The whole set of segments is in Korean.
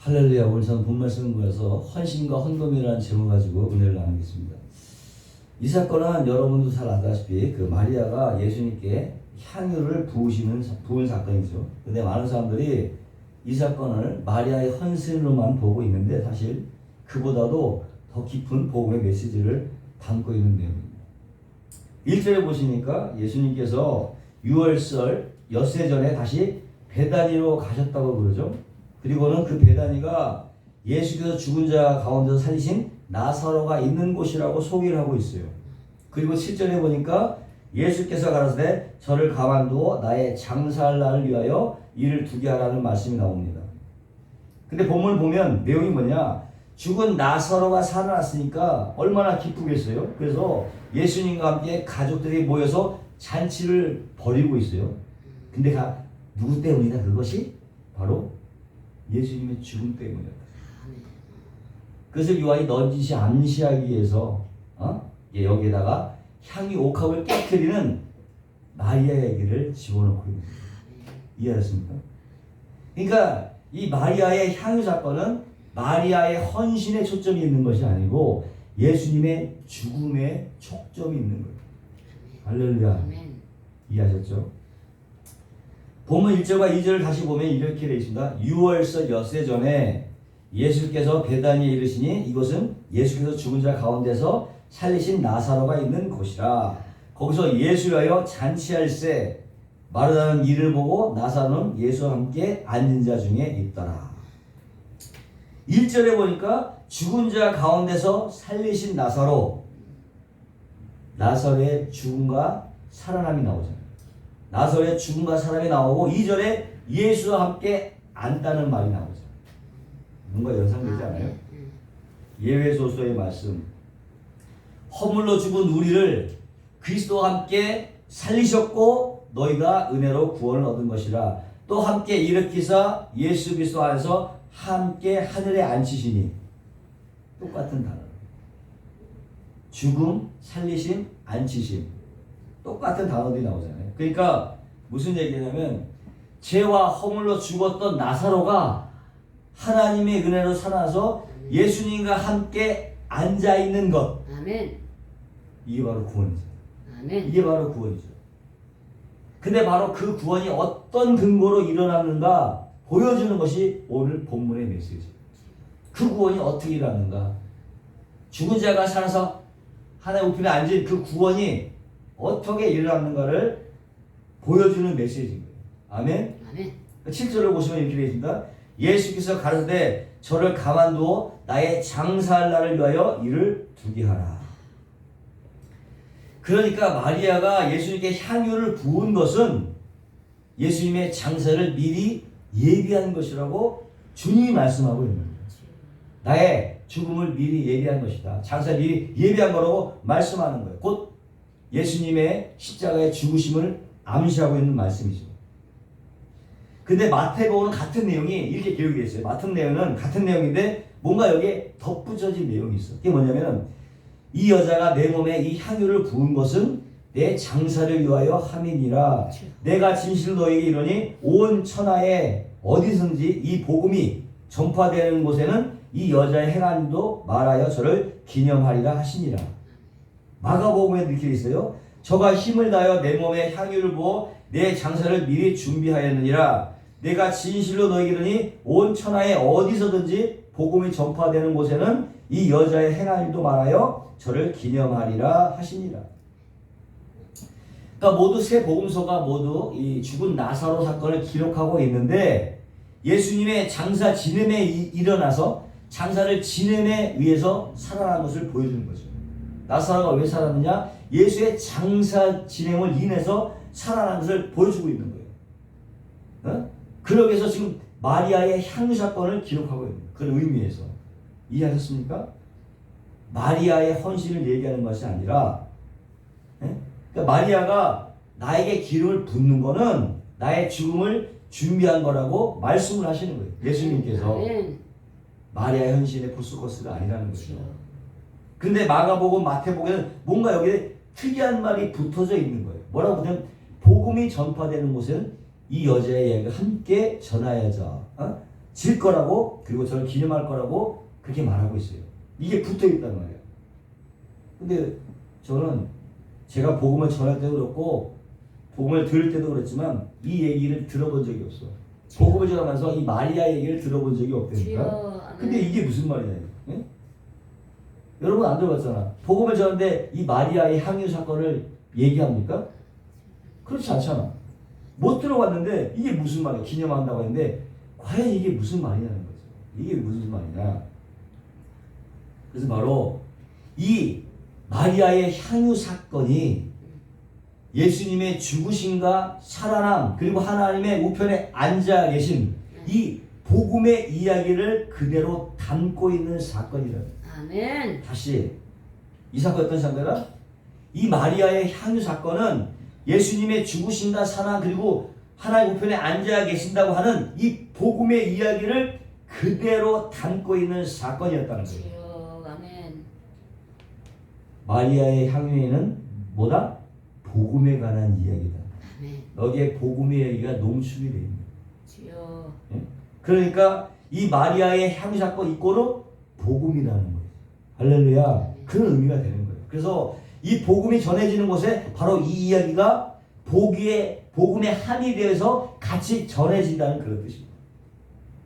할렐루야. 오늘 전 본 말씀을 보면서 헌신과 헌금이라는 제목 가지고 은혜를 나누겠습니다. 이 사건은 여러분도 잘 아다시피 그 마리아가 예수님께 향유를 부은 사건이죠. 근데 많은 사람들이 이 사건을 마리아의 헌신으로만 보고 있는데 사실 그보다도 더 깊은 복음의 메시지를 담고 있는 내용입니다. 1절에 보시니까 예수님께서 6월절 엿새 전에 다시 베다니로 가셨다고 그러죠. 그리고는 그 베다니가 예수께서 죽은 자 가운데서 살리신 나사로가 있는 곳이라고 소개를 하고 있어요. 그리고 7절에 보니까 예수께서 가라사대 저를 가만두어 나의 장사할 날을 위하여 이를 두게 하라는 말씀이 나옵니다. 근데 본문을 보면 내용이 뭐냐? 죽은 나사로가 살아났으니까 얼마나 기쁘겠어요. 그래서 예수님과 함께 가족들이 모여서 잔치를 벌이고 있어요. 근데 누구 때문이다? 그것이 바로 예수님의 죽음 때문이었다. 그것을 요한이 넌지시 암시하기 위해서 여기에다가 향유 옥합을 깨트리는 마리아 얘기를 집어넣고 있는 거예요. 이해하셨습니까? 그러니까 이 마리아의 향유 사건은 마리아의 헌신에 초점이 있는 것이 아니고 예수님의 죽음에 초점이 있는 거예요. 할렐루야. 이해하셨죠? 본문 1절과 2절을 다시 보면 이렇게 되어 있습니다. 6월서 엿새 전에 예수께서 베다니에 이르시니 이곳은 예수께서 죽은 자 가운데서 살리신 나사로가 있는 곳이라. 거기서 예수를 하여 잔치할새 마르다는 이를 보고 나사로는 예수와 함께 앉은 자 중에 있더라. 1절에 보니까 죽은 자 가운데서 살리신 나사로의 죽음과 살아남이 나오잖아요. 나사로의 죽음과 살아남이 나오고 2절에 예수와 함께 앉다는 말이 나오죠. 뭔가 연상되지 않아요? 예외소서의 말씀. 허물로 죽은 우리를 그리스도와 함께 살리셨고 너희가 은혜로 구원을 얻은 것이라. 또 함께 일으키사 예수 그리스도 안에서 함께 하늘에 앉히시니. 똑같은 단어. 죽음, 살리심, 앉히심. 똑같은 단어들이 나오잖아요. 그러니까 무슨 얘기냐면 죄와 허물로 죽었던 나사로가 하나님의 은혜로 살아서 예수님과 함께 앉아있는 것. 아멘. 이게 바로 구원이죠. 아멘. 이게 바로 구원이죠. 근데 바로 그 구원이 어떤 근거로 일어났는가 보여주는 것이 오늘 본문의 메시지. 그 구원이 어떻게 일어났는가? 죽은 자가 살아서 하나님 우편에 앉은 그 구원이 어떻게 일어났는가를 보여주는 메시지인 거예요. 아멘? 아멘. 7절을 보시면 이렇게 되어 있습니다. 예수께서 가르치되 저를 가만두어 나의 장사할 날을 위하여 이를 두게 하라. 그러니까 마리아가 예수님께 향유를 부은 것은 예수님의 장사를 미리 예비한 것이라고 주님이 말씀하고 있는 거예요. 나의 죽음을 미리 예비한 것이다. 장사를 미리 예비한 거라고 말씀하는 거예요. 곧 예수님의 십자가의 죽으심을 암시하고 있는 말씀이죠. 근데 마태복음은 같은 내용이 이렇게 기록이 되어 있어요. 마태복음은 같은 내용인데 뭔가 여기에 덧붙여진 내용이 있어. 그게 뭐냐면 이 여자가 내 몸에 이 향유를 부은 것은 내 장사를 위하여 함이니라. 내가 진실로 너희에게 이르니 온 천하에 어디든지 이 복음이 전파되는 곳에는 이 여자의 행함도 말하여 저를 기념하리라 하시니라. 마가복음에 이렇게 있어요. 저가 힘을 다하여 내 몸에 향유를 부어 내 장사를 미리 준비하였느니라. 내가 진실로 너희에게 이르니 온 천하에 어디서든지 복음이 전파되는 곳에는 이 여자의 행한 일도 말하여 저를 기념하리라 하시니라. 그러니까 모두 세 복음서가 모두 이 죽은 나사로 사건을 기록하고 있는데 예수님의 장사 지냄에 일어나서 장사를 지냄에 의해서 살아난 것을 보여주는 거죠. 나사로가 왜 살았느냐? 예수의 장사 진행을 인해서 살아난 것을 보여주고 있는 거예요. 그러기 위해서 지금 마리아의 향유 사건을 기록하고 있는 거예요. 그런 의미에서. 이해하셨습니까? 마리아의 헌신을 얘기하는 것이 아니라 그러니까 마리아가 나에게 기름을 붓는 거는 나의 죽음을 준비한 거라고 말씀을 하시는 거예요. 예수님께서. 마리아의 헌신의 포스코스가 아니라는 거죠. 근데 마가복음, 마태복음에는 뭔가 여기에 특이한 말이 붙어져 있는 거예요. 뭐라고 하면 복음이 전파되는 곳은 이 여자의 이야기가 함께 전하여져 질 거라고 그리고 저를 기념할 거라고 그렇게 말하고 있어요. 이게 붙어 있단 말이에요. 근데 저는 제가 복음을 전할 때도 그렇고 복음을 들을 때도 그렇지만 이 얘기를 들어본 적이 없어. 복음을 전하면서 이 마리아 얘기를 들어본 적이 없다니까. 근데 이게 무슨 말이냐? 예? 여러분 안 들어봤잖아. 복음을 전하는데 이 마리아의 향유 사건을 얘기합니까? 그렇지 않잖아. 못 들어봤는데 이게 무슨 말이야? 기념한다고 했는데 과연 이게 무슨 말이냐는 거죠. 이게 무슨 말이냐? 그래서 바로 이 마리아의 향유 사건이 예수님의 죽으심과 살아남 그리고 하나님의 우편에 앉아 계신 이 복음의 이야기를 그대로 담고 있는 사건이다. 아멘. 다시 이 사건 어떤 사건이다? 이 마리아의 향유 사건은 예수님의 죽으심과 살아남 그리고 하나님 우편에 앉아 계신다고 하는 이 복음의 이야기를 그대로 담고 있는 사건이었다는 거예요. 주여, 아멘. 마리아의 향유에는 뭐다? 복음에 관한 이야기다. 아멘. 여기에 복음의 이야기가 농축이 되어 있는 주여. 거예요. 그러니까 이 마리아의 향유 사건 이꼬로 복음이라는 거예요. 할렐루야. 그런 의미가 되는 거예요. 그래서 이 복음이 전해지는 곳에 바로 이 이야기가 복음의 함이 되어서 같이 전해진다는 그런 뜻입니다.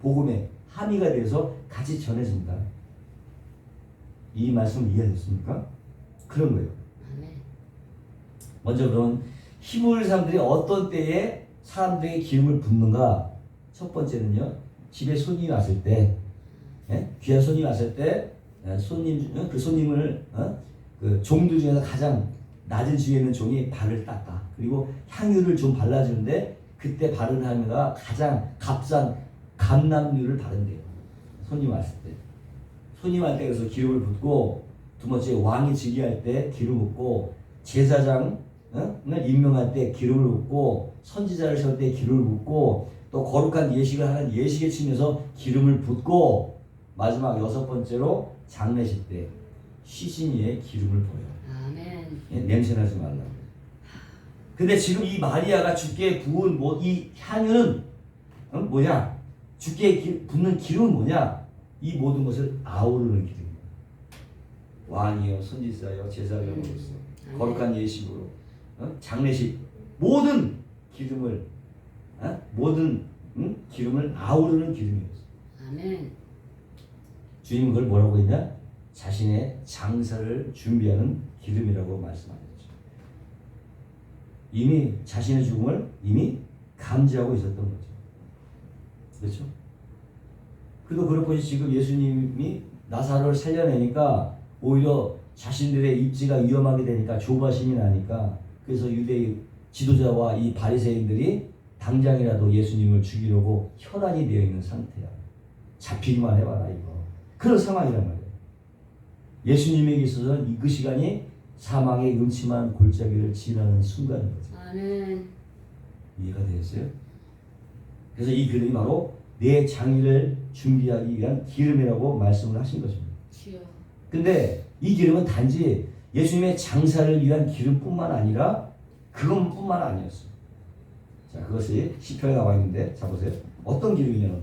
복음의 함의가 되어서 같이 전해진다. 이 말씀 이해하셨습니까? 그런 거예요. 아멘. 먼저 그럼 히브리 사람들이 어떤 때에 사람들에게 기름을 붓는가? 첫 번째는요. 집에 손님이 왔을 때, 귀한 손님이 왔을 때 그 손님을 그 종들 중에서 가장 낮은 지위에 있는 종이 발을 닦아. 그리고 향유를 좀 발라주는데 그때 바르는 향유가 가장 값싼 감람유를 바른대요. 손님 왔을 때. 손님 할 때 그래서 기름을 붓고 두 번째 왕이 즉위할 때 기름 붓고 제사장을 임명할 때 기름을 붓고 선지자를 세울 때 기름을 붓고 또 거룩한 예식을 하는 예식에 치면서 기름을 붓고 마지막 여섯 번째로 장례식 때 시신위에 기름을 부어요. 아멘. 냄새나지 말라고. 근데 지금 이 마리아가 주께 부은 이 향유는 뭐냐? 주께 붓는 기름은 뭐냐? 이 모든 것을 아우르는 기름이에요. 왕이요, 선지자요, 제사장으로 거룩한 예식으로 장례식 모든 기름을 기름을 아우르는 기름이었어요. 아멘. 주님은 그걸 뭐라고 했냐? 자신의 장사를 준비하는 기름이라고 말씀하셨죠. 이미 자신의 죽음을 이미 감지하고 있었던 거죠. 그렇죠? 그리고 그렇고 지금 예수님이 나사로를 살려내니까 오히려 자신들의 입지가 위험하게 되니까 조바심이 나니까 그래서 유대 지도자와 이 바리새인들이 당장이라도 예수님을 죽이려고 혈안이 되어 있는 상태야. 잡히기만 해봐라 이거. 그런 상황이란 말이에요. 예수님에게 있어서는 그 시간이 사망의 음침한 골짜기를 지나는 순간인 거죠. 아멘. 이해가 되겠어요? 그래서 이 기름이 바로 내 장의를 준비하기 위한 기름이라고 말씀을 하신 것입니다. 주여. 근데 이 기름은 단지 예수님의 장사를 위한 기름뿐만 아니라 그것뿐만 아니었어요. 자, 그것이 시편에 나와 있는데 자 보세요. 어떤 기름이냐면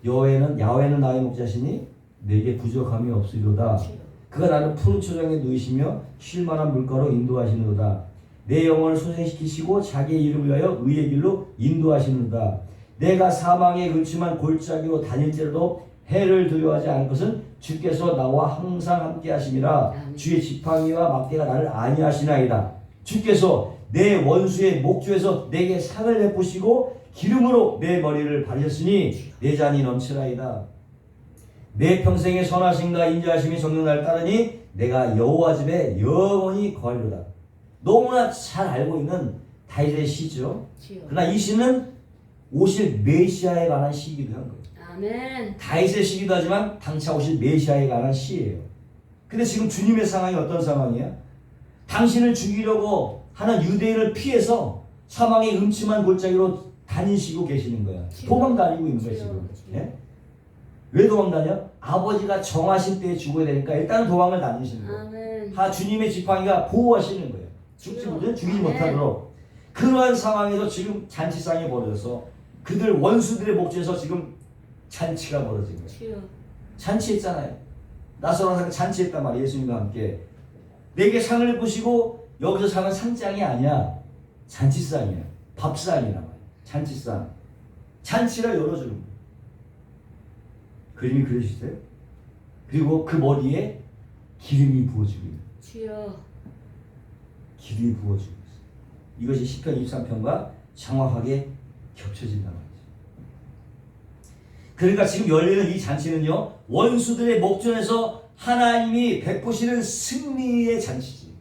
야훼는 나의 목자시니 내게 부족함이 없으리로다. 그가 나를 푸른 초장에 누이시며 쉴만한 물가로 인도하시는도다. 내 영혼을 소생시키시고 자기의 이름을 위하여 의의 길로 인도하시는도다. 내가 사망의 음침한 골짜기로 다닐지라도 해를 두려워하지 않을 것은 주께서 나와 항상 함께 하심이라. 주의 지팡이와 막대가 나를 안위하시나이다. 주께서 내 원수의 목주에서 내게 상을 베푸시고 기름으로 내 머리를 바르셨으니 내 잔이 넘치나이다. 내 평생의 선하심과 인자하심이 정녕 날 따르니 내가 여호와 집에 영원히 거하리로다. 너무나 잘 알고 있는 다윗의 시죠. 그러나 이 시는 오실 메시아에 관한 시이기도 한 거예요. 아멘. 다윗의 시기도 하지만 당차 오실 메시아에 관한 시예요. 근데 지금 주님의 상황이 어떤 상황이야? 당신을 죽이려고 하는 유대인을 피해서 사망의 음침한 골짜기로 다니시고 계시는 거야. 도망 다니고 있는 거야 지금. 예? 왜 도망 다녀? 아버지가 정하신 때에 죽어야 되니까 일단 도망을 다니시는 거예요. 주님의 지팡이가 보호하시는 거예요. 죽지 못해 죽이지 못하도록. 그러한 상황에서 지금 잔치상이 벌어져서 그들 원수들의 목전에서 지금 잔치가 벌어진 거예요. 주여. 잔치했잖아요. 나사로가 잔치했단 말이에요. 예수님과 함께. 내게 상을 보시고 여기서 상은 상장이 아니야. 잔치상이야. 밥상이란 말이야. 잔치상. 잔치를 열어주는 거예요. 그림이 그려지세요? 그리고 그 머리에 기름이 부어지고 있는 거예요. 주여. 기름이 부어지고 있어요. 이것이 시편 23편과 정확하게 겹쳐진단 말이죠. 그러니까 지금 열리는 이 잔치는요, 원수들의 목전에서 하나님이 베푸시는 승리의 잔치지.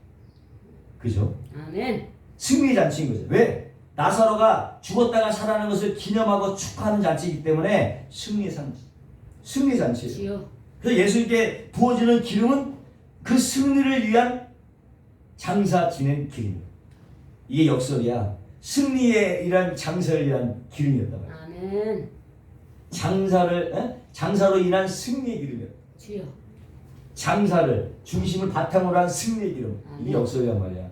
그죠? 아멘. 승리의 잔치인 거죠. 왜? 나사로가 죽었다가 살아나는 것을 기념하고 축하하는 잔치이기 때문에 승리의 잔치. 승리의 잔치예요. 주여. 그래서 예수님께 부어지는 기름은 그 승리를 위한 장사 지낸 기름이에요. 이게 역설이야. 승리에 이란 장사를 위한 기름이었단 말이야. 아멘. 장사로 인한 승리의 기름이야. 주여. 장사를 중심을 바탕으로 한 승리의 기름. 이게 아멘. 역설이란 말이야.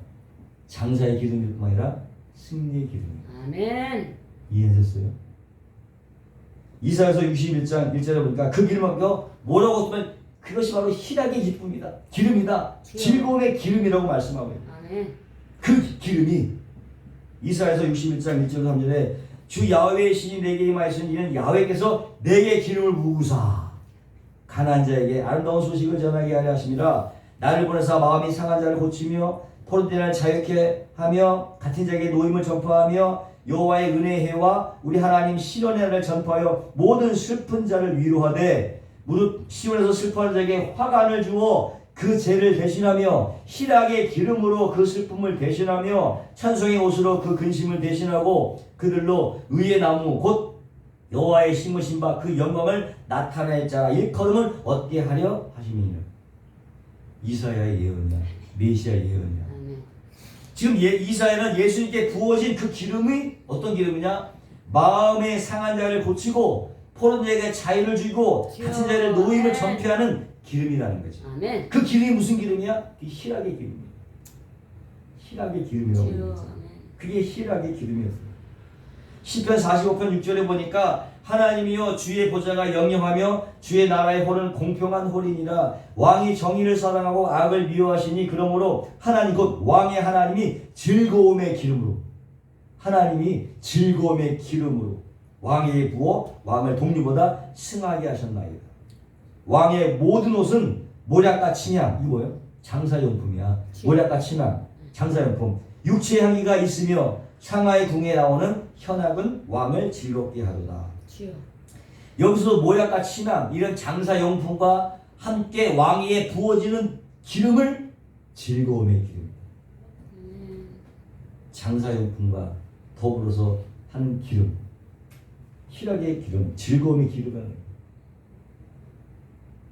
장사의 기름이 아니라 승리의 기름이야. 아멘. 이해하셨어요? 이사야서 61장 1절에 보니까 그 기름을 뭐라고 쓰면 그것이 바로 희락의 기쁨이다. 기름이다. 주여. 즐거움의 기름이라고 말씀하고 있어요. 아멘. 그 기름이 이사야서 61장 1절 3절에 주 야훼의 신이 내게 임하였으니 이는 야훼께서 내게 기름을 부으사 가난한 자에게 아름다운 소식을 전하게 하려 하심이라. 나를 보내사 마음이 상한 자를 고치며 포로된 자를 자유케 하며 같은 자에게 노임을 전파하며 여호와의 은혜의 해와 우리 하나님 시온의 날을 전파하여 모든 슬픈 자를 위로하되 무릇 시온에서 슬퍼하는 자에게 화관을 주어 그 죄를 대신하며 희락의 기름으로 그 슬픔을 대신하며 찬송의 옷으로 그 근심을 대신하고 그들로 의의 나무 곧 여호와의 심으신 바 그 영광을 나타낼 자라 일컬음을 얻게 하려 하심이니라. 이사야의 예언이야. 메시아의 예언이야. 아멘. 지금 이사야는 예수님께 부어진 그 기름이 어떤 기름이냐? 마음의 상한 자를 고치고 포로된 자에게 자유를 주고 갇힌 자를 노임을 전폐하는 기름이라는 거지. 아멘. 그 기름이 무슨 기름이야? 그 희락의 기름이야. 희락의 기름이라고 주여. 그러죠. 아멘. 그게 희락의 기름이었어요. 시편 45편 6절에 보니까 하나님이여 주의 보좌가 영영하며 주의 나라의 홀은 공평한 홀이니라. 왕이 정의를 사랑하고 악을 미워하시니 그러므로 하나님 곧 왕의 하나님이 즐거움의 기름으로 하나님이 즐거움의 기름으로 왕에게 부어 왕을 독리보다 승하게 하셨나이다. 왕의 모든 옷은 모략과 침향, 이거 뭐예요? 장사용품이야. 모략과 침향, 장사용품. 육체의 향기가 있으며 상하의 궁에 나오는 현악은 왕을 즐겁게 하도다. 주여. 여기서 모략과 침향, 이런 장사용품과 함께 왕위에 부어지는 기름을 즐거움의 기름. 장사용품과 더불어서 하는 기름. 희락의 기름, 즐거움의 기름은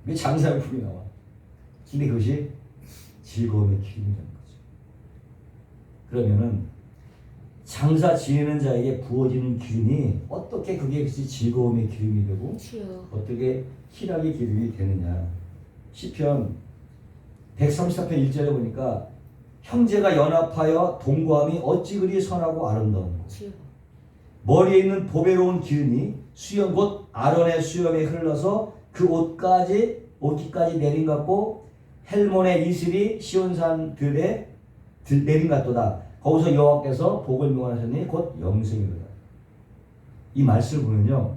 왜 장사용품이 나와? 근데 그것이 즐거움의 기름이라는 거죠. 그러면은 장사 지내는 자에게 부어지는 기름이 어떻게 그게 즐거움의 기름이 되고 주여. 어떻게 희락의 기름이 되느냐. 시편 134편 1절에 보니까 형제가 연합하여 동거함이 어찌 그리 선하고 아름다운가. 주여. 머리에 있는 보배로운 기름이 수염 곧 아론의 수염에 흘러서 그 옷깃까지 내린 같고 헬몬의 이슬이 시온산들에 내린 같도다. 거기서 여호와께서 복을 명하셨니 곧 영생이로다. 이 말씀을 보면요,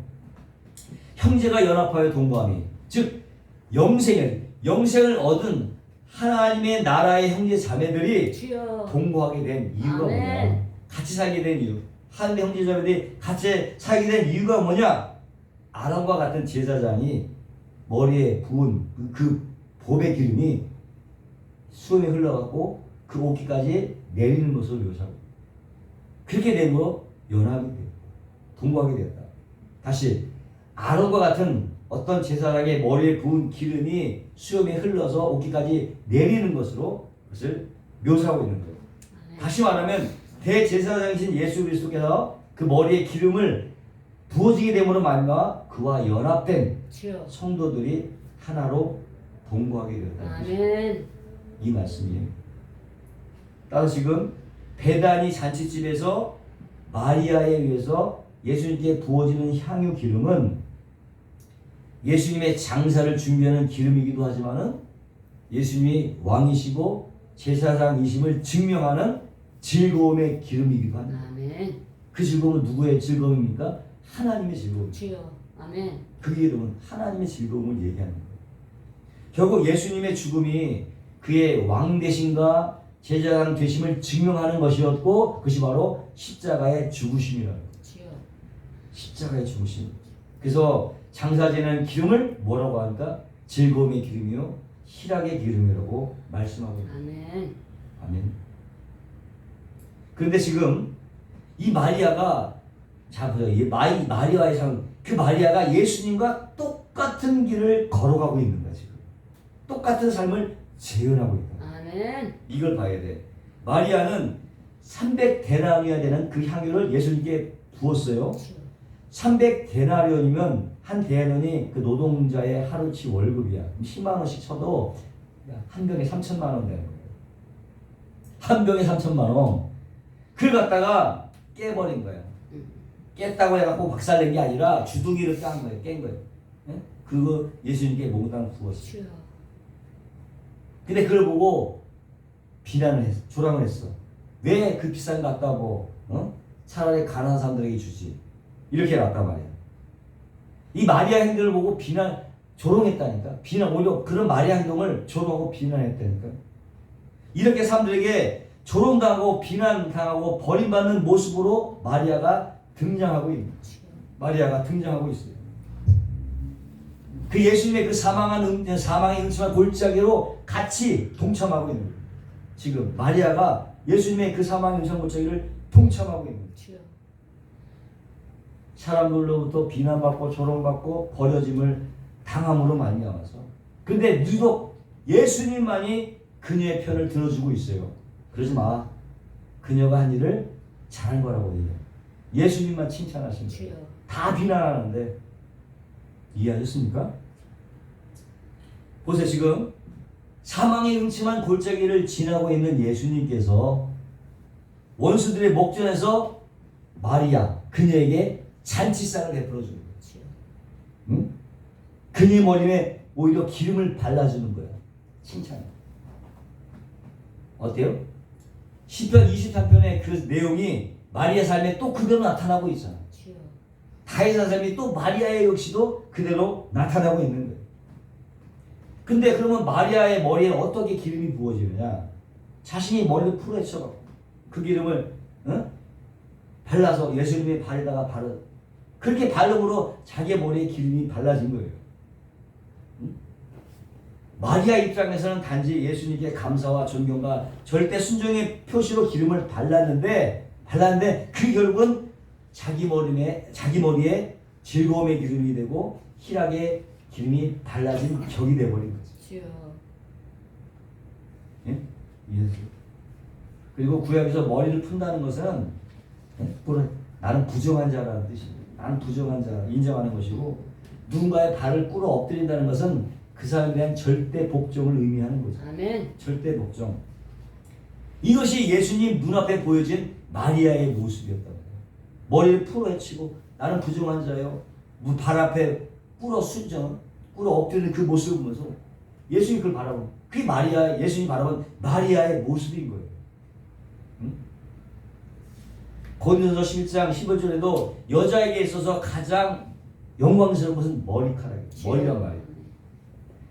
형제가 연합하여 동거함이 즉 영생을 얻은 하나님의 나라의 형제 자매들이 주여. 동거하게 된 이유가 아멘. 뭐냐? 같이 살게 된 이유. 하나님의 형제 자매들이 같이 살게 된 이유가 뭐냐? 아론과 같은 제사장이 머리에 부은 그 보배 기름이 수염에 흘러갔고 그 옷깃까지 내리는 것을 묘사하고 그렇게 됨으로 연합이 되었다. 동거하게 되었다. 다시 아론과 같은 어떤 제사장의 머리에 부은 기름이 수염에 흘러서 옷깃까지 내리는 것으로 그것을 묘사하고 있는 거예요. 다시 말하면 대제사장이신 예수 그리스도께서 그 머리에 기름을 부어지게 됨으로 말미암아 그와 연합된 주여. 성도들이 하나로 동거하게 되었다. 아멘. 이 말씀이에요. 따라서 지금 베다니 잔치집에서 마리아에 의해서 예수님께 부어지는 향유 기름은 예수님의 장사를 준비하는 기름이기도 하지만은 예수님이 왕이시고 제사장이심을 증명하는 즐거움의 기름이기도 합니다. 아멘. 그 즐거움은 누구의 즐거움입니까? 하나님의 즐거움입니다. 주여. 아멘. 그 이름은 하나님의 즐거움을 얘기하는 거예요. 결국 예수님의 죽음이 그의 왕 되심과 제사장 되심을 증명하는 것이었고 그것이 바로 십자가의 죽으심이라는 거예요. 주여. 십자가의 죽으심. 그래서 장사제는 기름을 뭐라고 하니까 즐거움의 기름이요 희락의 기름이라고 말씀하고 있습니다. 아멘. 아멘. 그런데 지금 이 마리아가 자 보세요. 이 마리아의 삶, 그 마리아가 예수님과 똑같은 길을 걸어가고 있는 거야 지금. 똑같은 삶을 재현하고 있다. 아멘. 이걸 봐야 돼. 마리아는 300데나리온이 되는 그 향유를 예수님께 부었어요. 주여. 300데나리온이면 한 데나리온이 그 노동자의 하루치 월급이야. 10만 원씩 쳐도 한 병에 3천만 원 되는 거예요. 한 병에 3천만 원. 그걸 갖다가 깨버린 거야. 깼다고 해갖고 박살낸 게 아니라 주둥이를 깐 거예요. 깬 거예요. 예? 그거 예수님께 몽땅 부었어요. 주여. 근데 그걸 보고 비난을 했어. 조랑을 했어. 왜 그 비싼 거 갖다고 차라리 가난한 사람들에게 주지. 이렇게 놨단 말이야. 이 마리아 행동을 보고 조롱했다니까. 오히려 그런 마리아 행동을 조롱하고 비난했다니까. 이렇게 사람들에게 조롱당하고 비난당하고 버림받는 모습으로 마리아가 등장하고 있는 거예요. 마리아가 등장하고 있어요. 그 예수님의 그 사망의 응침한 골짜기로 같이 동참하고 있는 거예요. 지금 마리아가 예수님의 그 사망의 응침한 골짜기를 동참하고 있는 거예요. 주여. 사람들로부터 비난받고 조롱받고 버려짐을 당함으로 말미암아서. 근데 유독 예수님만이 그녀의 편을 들어주고 있어요. 그러지 마. 그녀가 한 일을 잘한 거라고 얘기해요. 예수님만 칭찬하시는 거예요. 주여. 다 비난하는데 이해하셨습니까? 보세요. 지금 사망의 음침한 골짜기를 지나고 있는 예수님께서 원수들의 목전에서 마리아 그녀에게 잔치상을 베풀어 주는 거예요. 주여. 응? 그녀의 머리에 오히려 기름을 발라주는 거예요. 칭찬. 어때요? 시편 23편의 그 내용이 마리아 삶에 또 그대로 나타나고 있잖아. 주여. 다윗의 삶이 또 마리아의 역시도 그대로 나타나고 있는 거예요. 근데 그러면 마리아의 머리에 어떻게 기름이 부어지느냐? 자신이 머리를 풀어헤쳐 그 기름을 발라서 예수님의 발에다가 바르. 그렇게 바름으로 자기의 머리에 기름이 발라진 거예요. 마리아 입장에서는 단지 예수님께 감사와 존경과 절대 순종의 표시로 기름을 발랐는데 그 결국은 자기 머리에 즐거움의 기름이 되고 희락의 기름이 발라진 벽이 되어버린 거죠. 주여. 예? 이해하세요? 그리고 구약에서 머리를 푼다는 것은 나는 부정한 자라는 뜻입니다. 나는 부정한 자 인정하는 것이고 누군가의 발을 꿇어 엎드린다는 것은 그 사람에 대한 절대 복종을 의미하는 거죠. 아멘. 절대 복종. 이것이 예수님 눈앞에 보여진 마리아의 모습이었다는 거예요. 머리를 풀어헤치고 나는 부정한 자요. 발 앞에 꿇어 엎드리는 그 모습을 보면서 예수님 그걸 바라본 그게 예수님이 바라본 마리아의 모습인 거예요. 응? 고린도서 11장 15절에도 여자에게 있어서 가장 영광스러운 것은 머리카락이에요. 머리란 말이에요.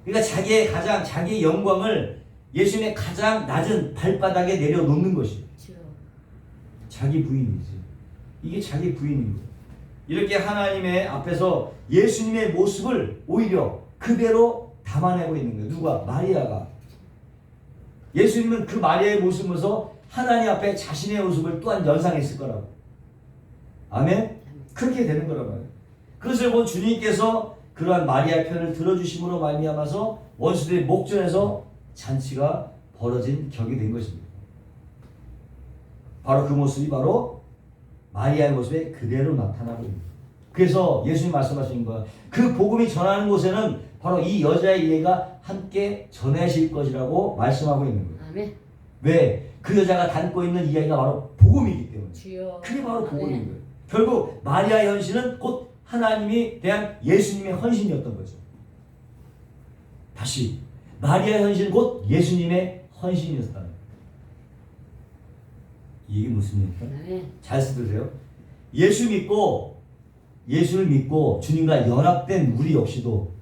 그러니까 자기의 영광을 예수님의 가장 낮은 발바닥에 내려놓는 것이에요. 주여. 자기 부인이지. 이게 자기 부인인 거예요. 이렇게 하나님의 앞에서 예수님의 모습을 오히려 그대로 담아내고 있는 거예요. 누가? 마리아가. 예수님은 그 마리아의 모습을 보면서 하나님 앞에 자신의 모습을 또한 연상했을 거라고. 아멘? 그렇게 되는 거란 말이에요. 그것을 본 주님께서 그러한 마리아의 편을 들어주심으로 말미암아서 원수들의 목전에서 잔치가 벌어진 격이 된 것입니다. 바로 그 모습이 바로 마리아의 모습에 그대로 나타나고 있습니다. 그래서 예수님 말씀하신 거야. 그 복음이 전하는 곳에는 바로 이 여자의 예가 함께 전해질 것이라고 말씀하고 있는 거예요. 아멘. 왜? 그 여자가 담고 있는 이야기가 바로 복음이기 때문에. 주여. 그게 바로 복음인 아멘. 거예요. 결국 마리아의 헌신은 곧 하나님이 대한 예수님의 헌신이었던 거죠. 다시 마리아의 헌신 곧 예수님의 헌신이었다. 이게 무슨 얘기입니까? 아멘. 잘 들으세요. 예수를 믿고 주님과 연합된 우리 역시도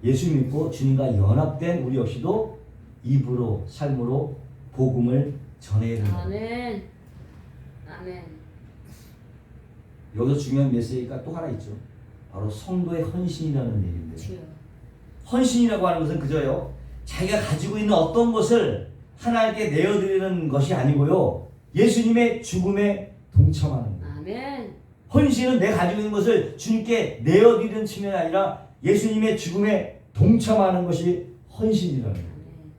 예수 믿고 주님과 연합된 우리 역시도 입으로 삶으로 복음을 전해야 된다. 아멘. 아멘. 여기서 중요한 메시지가 또 하나 있죠. 바로 성도의 헌신이라는 얘기인데, 주여. 헌신이라고 하는 것은 그저요 자기가 가지고 있는 어떤 것을 하나님께 내어드리는 것이 아니고요, 예수님의 죽음에 동참하는 거예요. 아멘. 헌신은 내가 가지고 있는 것을 주님께 내어드리는 측면이 아니라 예수님의 죽음에 동참하는 것이 헌신이라는 거예요. 아멘.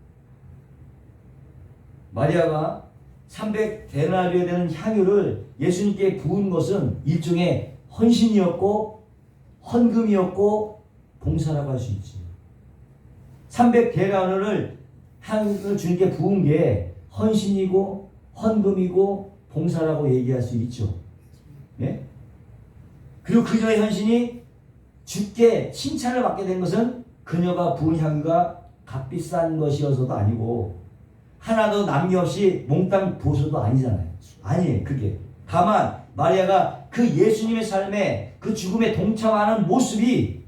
마리아가 300데나리오에 되는 향유를 예수님께 부은 것은 일종의 헌신이었고 헌금이었고 봉사라고 할 수 있지. 300데나리오를 향유를 주님께 부은 게 헌신이고 헌금이고 봉사라고 얘기할 수 있죠. 네? 그리고 그녀의 헌신이 주께 칭찬을 받게 된 것은 그녀가 부은 향유가 값비싼 것이어서도 아니고 하나도 남김없이 몽땅 부어서도 아니잖아요. 아니에요. 그게 다만 마리아가 그 예수님의 삶에 그 죽음에 동참하는 모습이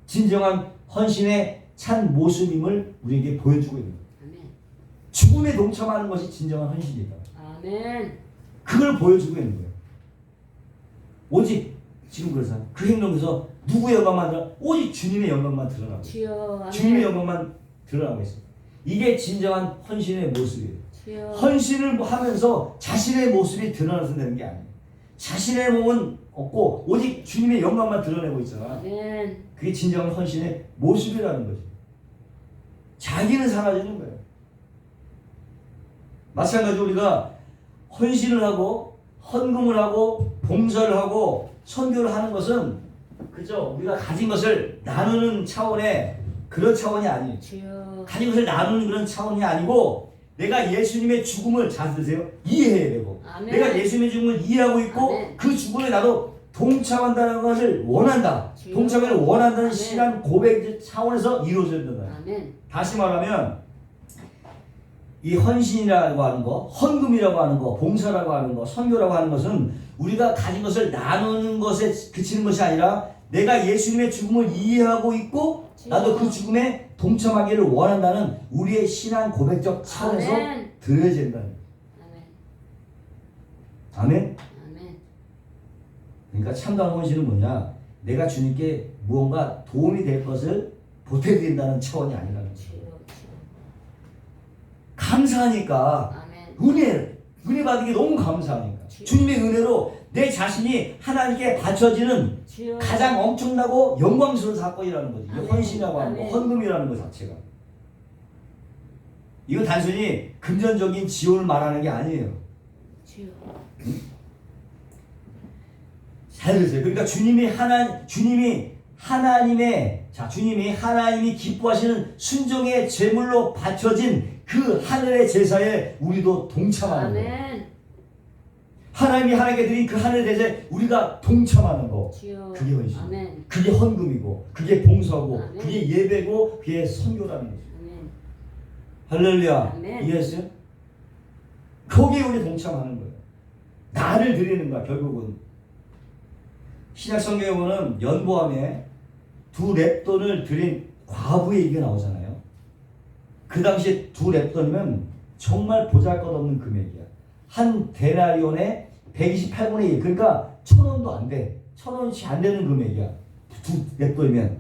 진정한 헌신의 찬 모습임을 우리에게 보여주고 있는 거예요. 아멘. 죽음에 동참하는 것이 진정한 헌신이다. 아멘. 그걸 보여주고 있는 거예요. 오직 지금 그래서 그 행동에서 누구의 영광만 드러나? 오직 주님의 영광만 드러나고 있어요. 주여. 아멘. 주님의 영광만 드러나고 있어요. 이게 진정한 헌신의 모습이에요. 주여. 헌신을 하면서 자신의 모습이 드러나서 되는 게 아니에요. 자신의 몸은 없고 오직 주님의 영광만 드러내고 있잖아. 아멘. 그게 진정한 헌신의 모습이라는 거죠. 자기는 사라지는 거예요. 마찬가지로 우리가 헌신을 하고 헌금을 하고 봉사를 하고 선교를 하는 것은 그죠? 우리가 가진 것을 나누는 차원의 그런 차원이 아니에요. 주여. 가진 것을 나누는 그런 차원이 아니고 내가 예수님의 죽음을 잘 드세요. 이해해야 되고 아멘. 내가 예수님의 죽음을 이해하고 있고 아멘. 그 죽음에 나도 동참한다는 것을 원한다. 주여. 동참을 원한다는 아멘. 신앙 고백 차원에서 이루어져야 된다. 아멘. 다시 말하면 이 헌신이라고 하는 거, 헌금이라고 하는 거, 봉사라고 하는 거, 선교라고 하는 것은 우리가 가진 것을 나누는 것에 그치는 것이 아니라 내가 예수님의 죽음을 이해하고 있고 나도 그 죽음에 동참하기를 원한다는 우리의 신앙 고백적 차원에서 아멘. 들어야 된다는 거예요. 아멘. 아멘? 아멘. 그러니까 참다운 헌신은 뭐냐? 내가 주님께 무언가 도움이 될 것을 보태드린다는 차원이 아니라는 거예요. 주여. 감사하니까 아멘. 은혜 받은 게 너무 감사하니까 주여. 주님의 은혜로 내 자신이 하나님께 바쳐지는 주여. 가장 엄청나고 영광스러운 사건이라는 거지. 이게 아멘. 헌신이라고 하는 거, 아멘. 헌금이라는 것 자체가. 이건 단순히 금전적인 지원을 말하는 게 아니에요. 주여. 잘 들으세요. 그러니까 주님이 하나님이 기뻐하시는 순종의 제물로 바쳐진 그 하늘의 제사에 우리도 동참하는 거예요. 아멘. 하나님이 하나님께 드린 그 하늘의 제사에 우리가 동참하는 거. 주여. 그게 헌신. 아멘. 그게 헌금이고, 그게 봉사고, 아멘. 그게 예배고, 그게 선교라는 거죠. 아멘. 할렐루야. 아멘. 이해했어요? 거기에 우리 동참하는 거예요. 나를 드리는 거야, 결국은. 신약 성경에 보면 연보함에 2렙돈을 드린 과부의 얘기가 나오잖아요. 그 당시에 2렙돈이면 정말 보잘것없는 금액이야. 한 데나리온에 128분의 1, 그러니까 1,000원도 안 돼. 1,000원치 안 되는 금액이야. 2렙돈이면.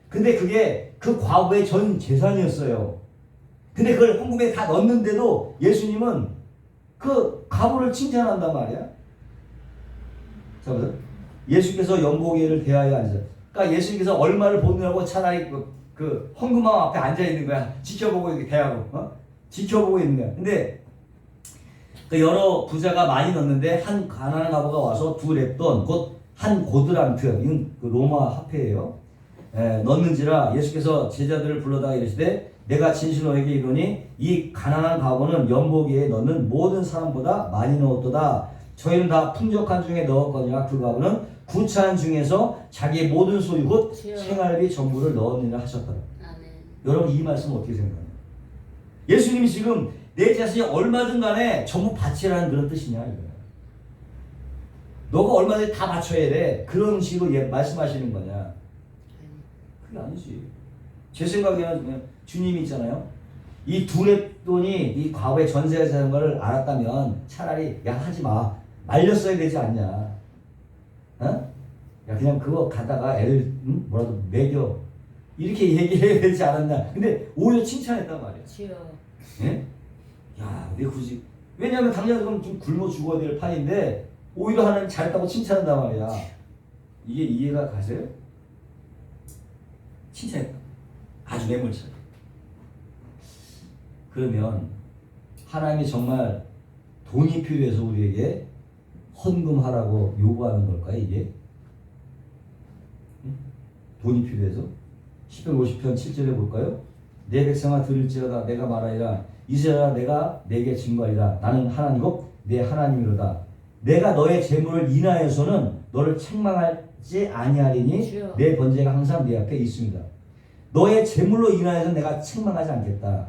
근데 그게 그 과부의 전 재산이었어요. 근데 그걸 헌금에 다 넣었는데도 예수님은 그 과부를 칭찬한단 말이야. 자, 보세요. 예수께서 연보기를 대하여 앉으세요. 그러니까 예수님께서 얼마를 보느라고 차라리 그 헌금함 앞에 앉아 있는 거야. 지켜보고 이렇게 대하고, 지켜보고 있는 거야. 근데 그 여러 부자가 많이 넣는데 한 가난한 과부가 와서 2렙돈 곧 한 고드란트, 이건 그 로마 화폐예요. 넣는지라 예수께서 제자들을 불러다가 이르시되 내가 진실로 너에게 이르노니 이 가난한 과부는 연보기에 넣는 모든 사람보다 많이 넣었도다. 저희는 다 풍족한 중에 넣었거니와 그 과부는 구찬 중에서 자기의 모든 소유 곧 주여. 생활비 전부를 넣었느니라 하셨더라. 여러분 이 말씀 어떻게 생각하나요? 예수님이 지금 내 자신이 얼마든 간에 전부 바치라는 그런 뜻이냐 이거야. 너가 얼마든지 다 바쳐야 돼. 그런 식으로 말씀하시는 거냐? 그게 아니지. 제 생각에는 그냥 주님이 있잖아요. 이 두렙돈이 이 과거에 전세가 되는 걸 알았다면 차라리 야 하지 마. 말렸어야 되지 않냐. 어? 야 그냥 그거 가다가 애를 뭐라도 먹여. 이렇게 얘기해야 되지 않았냐. 근데 오히려 칭찬했단 말이야. 주여. 예? 야, 왜 굳이? 왜냐하면 당장 그럼 좀 굶어 죽어야 될 판인데 오히려 하나님 잘했다고 칭찬한단 말이야. 이게 이해가 가세요? 칭찬했다. 아주 매몰차게. 그러면 하나님이 정말 돈이 필요해서 우리에게 헌금하라고 요구하는 걸까요, 이게? 응? 돈이 필요해서? 10편 50편 7절에 볼까요? 내 백성아 들을지어다 내가 말하리라 이스라엘아 내가 내게 증거하리라 나는 하나님이고 내 하나님이로다 내가 너의 재물을 인하여서는 너를 책망하지 아니하리니 주여. 내 번제가 항상 내 앞에 있습니다. 너의 재물로 인하여서 내가 책망하지 않겠다.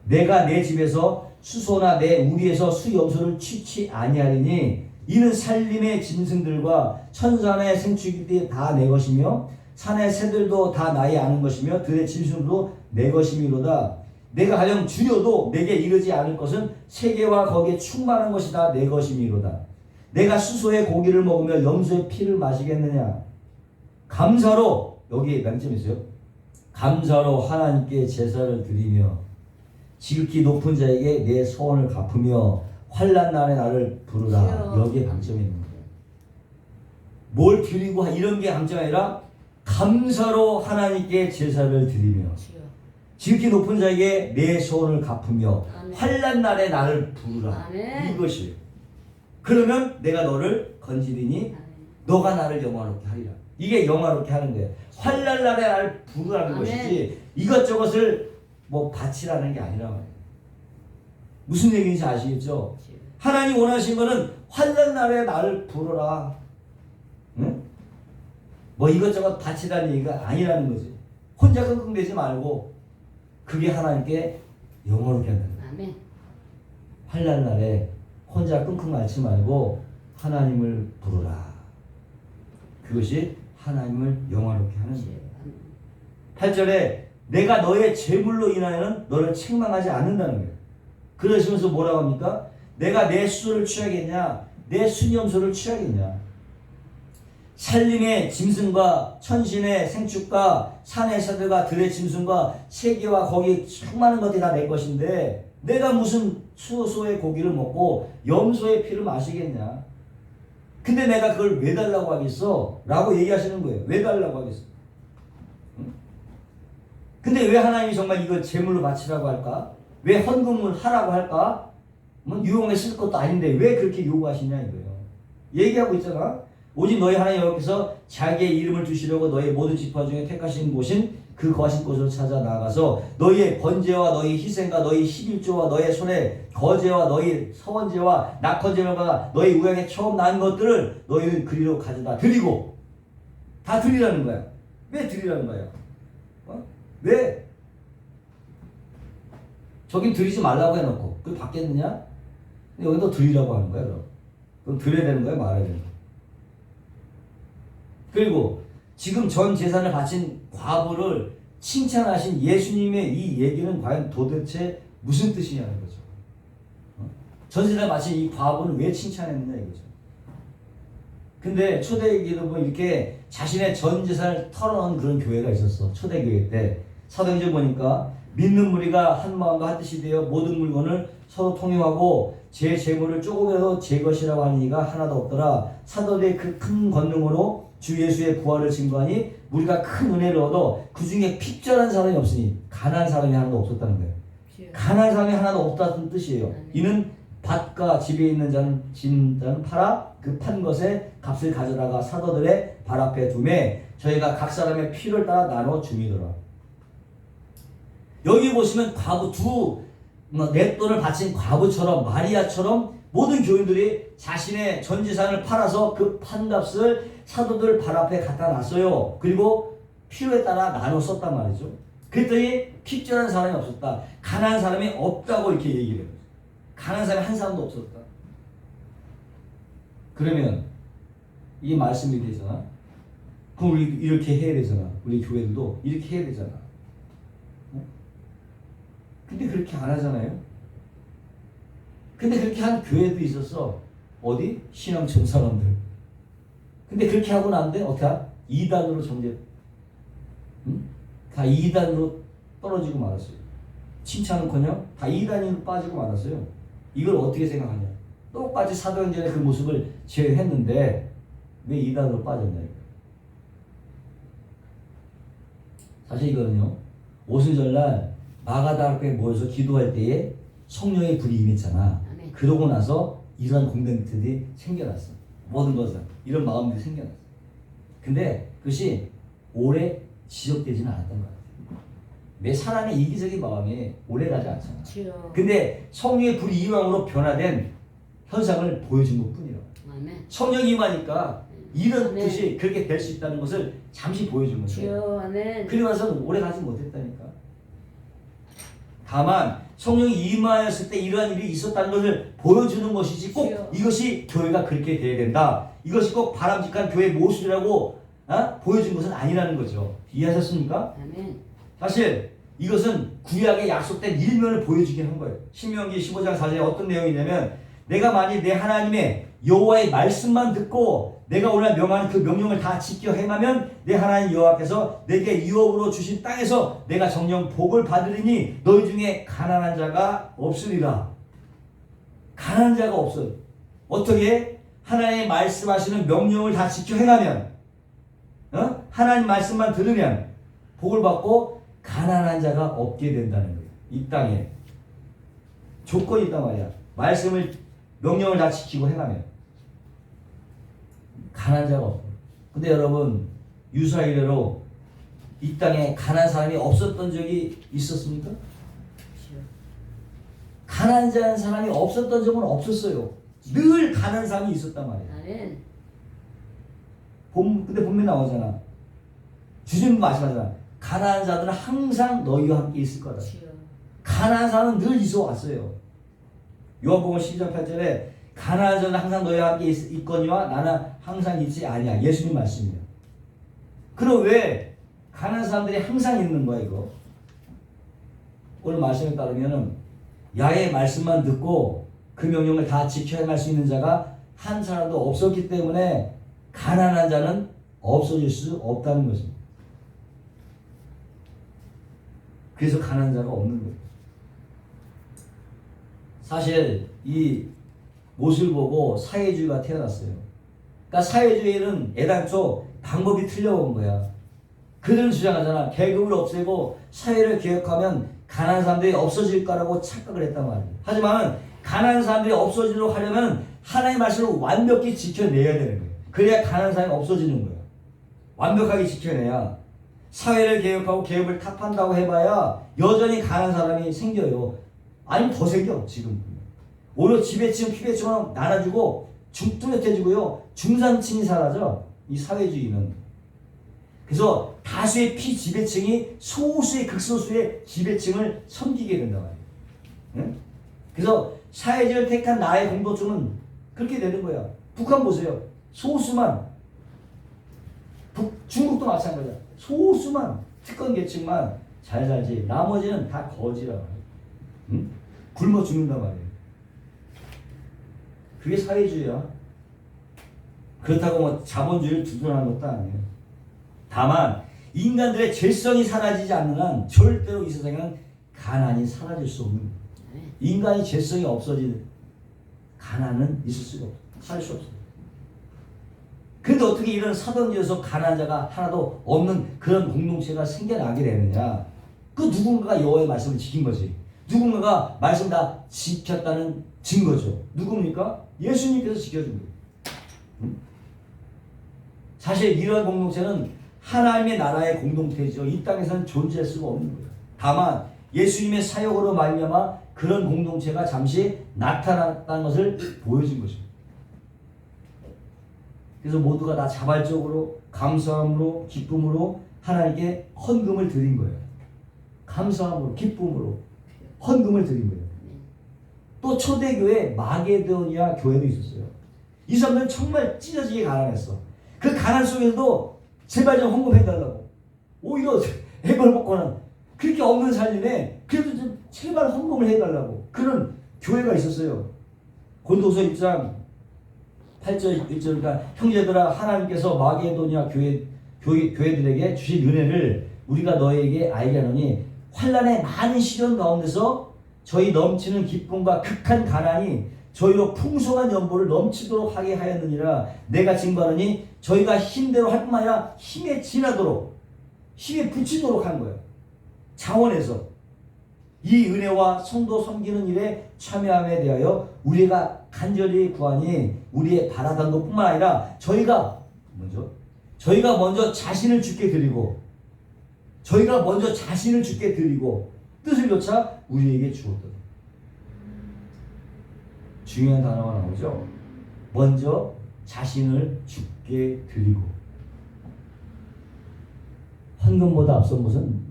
내가 내 집에서 수소나 내 우리에서 수염소를 취치 아니하리니 이는 살림의 짐승들과 천산의 생축이 다 내 것이며 산의 새들도 다 나의 아는 것이며 들의 짐승도 내 것이미로다. 내가 가령 주려도 내게 이르지 않을 것은 세계와 거기에 충만한 것이 다 내 것이미로다. 내가 수소의 고기를 먹으며 염소의 피를 마시겠느냐. 감사로 여기 맹점이 있어요. 감사로 하나님께 제사를 드리며 지극히 높은 자에게 내 소원을 갚으며 환난 날에 나를 부르라. 여기에 방점이 있는 거예요. 뭘 드리고 이런 게 방점이 아니라 감사로 하나님께 제사를 드리며 주여. 지극히 높은 자에게 내 소원을 갚으며 아멘. 환난 날에 나를 부르라. 아멘. 이것이 그러면 내가 너를 건지리니 아멘. 너가 나를 영화롭게 하리라. 이게 영화롭게 하는 거예요. 환난 날에 나를 부르라는 아멘. 것이지 이것저것을 뭐 바치라는 게 아니라 말이에요. 무슨 얘기인지 아시겠죠? 주여. 하나님 원하신 거는 환난 날에 나를 부르라. 응? 뭐 이것저것 바치라는 얘기가 아니라는 거지. 혼자 끙끙대지 말고 그게 하나님께 영화롭게 한다는 거야. 아멘. 환난 날에 혼자 끙끙 앓지 말고 하나님을 부르라. 그것이 하나님을 영화롭게 하는 주여. 거예요. 8절에 내가 너의 재물로 인하여는 너를 책망하지 않는다는 거예요. 그러시면서 뭐라고 합니까? 내가 내 수소를 취하겠냐? 내 순염소를 취하겠냐? 살림의 짐승과 천신의 생축과 산의 새들과 들의 짐승과 세계와 거기 수많은 것들이 다 내 것인데 내가 무슨 수소의 고기를 먹고 염소의 피를 마시겠냐? 근데 내가 그걸 왜 달라고 하겠어? 라고 얘기하시는 거예요. 왜 달라고 하겠어? 응? 근데 왜 하나님이 정말 이걸 제물로 바치라고 할까? 왜 헌금을 하라고 할까? 뭐 유용에 쓸 것도 아닌데 왜 그렇게 요구하시냐 이거예요. 얘기하고 있잖아. 오직 너희 하나님 여호와께서 자기의 이름을 두시려고 너희 모든 지파 중에 택하신 곳인 그 거하신 곳으로 찾아 나가서 너희의 번제와 너희 희생과 너희 11조와 너희 손에 거제와 너희 서원제와 낙헌제와 너희 우양에 처음 난 것들을 너희는 그리로 가져다 드리고 다 드리라는 거야. 왜 드리라는 거야? 어? 왜? 저긴 드리지 말라고 해놓고 그걸 받겠느냐? 여기도 드리라고 하는 거야. 그럼 드려야 되는 거야? 말아야 되는 거야? 그리고 지금 전 재산을 바친 과부를 칭찬하신 예수님의 이 얘기는 과연 도대체 무슨 뜻이냐는 거죠. 전 재산을 바친 이 과부는 왜 칭찬했느냐 이거죠. 근데 초대교회도 뭐 이렇게 자신의 전 재산을 털어놓은 그런 교회가 있었어. 초대교회 때 사도행전 보니까 믿는 무리가 한 마음과 한 뜻이 되어 모든 물건을 서로 통용하고 제 재물을 조금이라도 제 것이라고 하는 이가 하나도 없더라. 사도들의 그 큰 권능으로 주 예수의 부활을 증거하니 우리가 큰 은혜를 얻어 그 중에 핍절한 사람이 없으니 가난한 사람이 하나도 없었다는 거예요. 가난한 사람이 하나도 없다는 뜻이에요. 이는 밭과 집에 있는 자는 팔아 그 판 것의 값을 가져다가 사도들의 발 앞에 두매 저희가 각 사람의 필요를 따라 나눠 줌이더라. 여기 보시면 과부 내 돈을 바친 과부처럼 마리아처럼 모든 교인들이 자신의 전 재산을 팔아서 그 판값을 사도들 발 앞에 갖다 놨어요. 그리고 필요에 따라 나눠 썼단 말이죠. 그랬더니 핍절한 사람이 없었다. 가난한 사람이 없다고 이렇게 얘기를 해요. 가난한 사람이 한 사람도 없었다. 그러면 이게 말씀이 되잖아. 그럼 우리 이렇게 해야 되잖아. 우리 교회들도 이렇게 해야 되잖아. 근데 그렇게 안 하잖아요. 근데 그렇게 한 교회도 있었어. 어디? 신앙촌 사람들. 근데 그렇게 하고 난데 어떻게 하? 이단으로 정죄. 응? 다 이단으로 떨어지고 말았어요. 칭찬은커녕 다 이단으로 빠지고 말았어요. 이걸 어떻게 생각하냐? 똑같이 사도행전의 그 모습을 제외했는데 왜 이단으로 빠졌냐? 사실 이거는요. 오순절날 마가다락방에 모여서 기도할 때에 성령의 불이 임했잖아. 아멘. 그러고 나서 이런 공동체들이 생겨났어. 모든 것은 이런 마음들이 생겨났어. 근데 그것이 오래 지속되지는 않았던 것 같아요. 내 사람의 이기적인 마음이 오래 가지 않잖아. 주여. 근데 성령의 불이 임함으로 변화된 현상을 보여준 것 뿐이라고. 아멘. 성령이 임하니까 이런 아멘. 뜻이 그렇게 될 수 있다는 것을 잠시 보여준 건데 주여. 아멘. 그리고 나서는 오래 가지 못했다니까. 다만 성령이 임하였을 때 이러한 일이 있었다는 것을 보여주는 것이지 꼭 주여. 이것이 교회가 그렇게 돼야 된다. 이것이 꼭 바람직한 교회 모습이라고 보여준 것은 아니라는 거죠. 이해하셨습니까? 아멘. 사실 이것은 구약의 약속된 일면을 보여주긴 한 거예요. 신명기 15장 4절에 어떤 내용이냐면 내가 만일 내 하나님의 여호와의 말씀만 듣고 내가 오늘 명하는 그 명령을 다 지켜 행하면 내 하나님 여호와께서 내게 유업으로 주신 땅에서 내가 정령 복을 받으리니 너희 중에 가난한 자가 없으리라. 가난한 자가 없어요. 어떻게? 하나님의 말씀하시는 명령을 다 지켜 행하면 하나님 말씀만 들으면 복을 받고 가난한 자가 없게 된다는 거예요. 이 땅에 조건이 있단 말이야. 명령을 다 지키고 행하면 가난한 자가 없어요. 근데 여러분 유사 이래로 이 땅에 가난한 사람이 없었던 적이 있었습니까? 주여. 가난한 사람이 없었던 적은 없었어요. 늘 가난한 사람이 있었단 말이에요. 아멘. 근데 본문에 나오잖아. 주님도 말씀하잖아. 가난한 자들은 항상 너희와 함께 있을 거다. 주여. 가난한 사람은 늘 있어 왔어요. 요한복음 12장 8절에 가난한 자는 항상 너희와 함께 있거니와 나는 항상 있지 아니야. 예수님 말씀이에요. 그럼 왜 가난한 사람들이 항상 있는 거야 이거? 오늘 말씀에 따르면은 야의 말씀만 듣고 그 명령을 다 지켜 행할 수 있는 자가 한 사람도 없었기 때문에 가난한 자는 없어질 수 없다는 것입니다. 그래서 가난한 자가 없는 거예요. 사실 이 모습을 보고 사회주의가 태어났어요. 그러니까 사회주의는 애당초 방법이 틀려온 거야. 그들은 주장하잖아. 계급을 없애고 사회를 개혁하면 가난한 사람들이 없어질 거라고 착각을 했단 말이에요. 하지만 가난한 사람들이 없어지도록 하려면 하나님의 말씀을 완벽히 지켜내야 되는 거예요. 그래야 가난한 사람이 없어지는 거예요. 완벽하게 지켜내야. 사회를 개혁하고 개혁을 탑한다고 해봐야 여전히 가난한 사람이 생겨요. 아니면 더 생겨 지금. 오히려 지배층 피배층으로 나눠주고 뚜렷해지고요. 중산층이 사라져. 이 사회주의는. 그래서 다수의 피지배층이 소수의 극소수의 지배층을 섬기게 된단 말이에요. 응? 그래서 사회주의를 택한 나의 공동체는 그렇게 되는 거야. 북한 보세요. 소수만. 중국도 마찬가지야. 소수만 특권 계층만 잘 살지. 나머지는 다 거지라 말이에요. 응? 굶어 죽는단 말이에요. 그게 사회주의야. 그렇다고 뭐 자본주의를 두둔하는 것도 아니에요. 다만 인간들의 죄성이 사라지지 않는 한 절대로 이 세상에는 가난이 사라질 수 없는 거예요. 인간이 죄성이 없어지는 가난은 있을 수가 없어요. 살 수 없어요. 그런데 어떻게 이런 사도행전에서 가난한 자가 하나도 없는 그런 공동체가 생겨나게 되느냐? 그 누군가가 여호와의 말씀을 지킨 거지. 누군가가 말씀 다 지켰다는 증거죠. 누굽니까? 예수님께서 지켜준 거예요. 응? 사실 이런 공동체는 하나님의 나라의 공동체죠. 이 땅에서는 존재할 수가 없는 거예요. 다만 예수님의 사역으로 말미암아 그런 공동체가 잠시 나타났다는 것을 보여준 것입니다. 그래서 모두가 다 자발적으로 감사함으로 기쁨으로 하나님께 헌금을 드린 거예요. 감사함으로 기쁨으로 헌금을 드린 거예요. 또 초대교회 마게도니아 교회도 있었어요. 이 사람들은 정말 찢어지게 가난했어. 그 가난 속에서도 제발 좀 헌금해달라고. 오히려 애벌 먹고는 그렇게 없는 살림에 그래도 좀 제발 헌금을 해달라고. 그런 교회가 있었어요. 고린도서 1장 8절 1절 그러니까 형제들아 하나님께서 마게도니아 교회들에게 주신 은혜를 우리가 너에게 알게 하노니 환난의 많은 시련 가운데서 저희 넘치는 기쁨과 극한 가난이 저희로 풍성한 연보를 넘치도록 하게 하였느니라. 내가 증거하노니 저희가 힘대로 할 뿐만 아니라 힘에 지나도록 힘에 붙이도록 한 거예요. 자원에서 이 은혜와 성도 섬기는 일에 참여함에 대하여 우리가 간절히 구하니 우리의 바라던 것뿐만 아니라 저희가 먼저 자신을 주께 드리고 뜻을 좇아 우리에게 주었다. 중요한 단어가 나오죠. 먼저 자신을 주께 드리고. 헌금보다 앞선 것은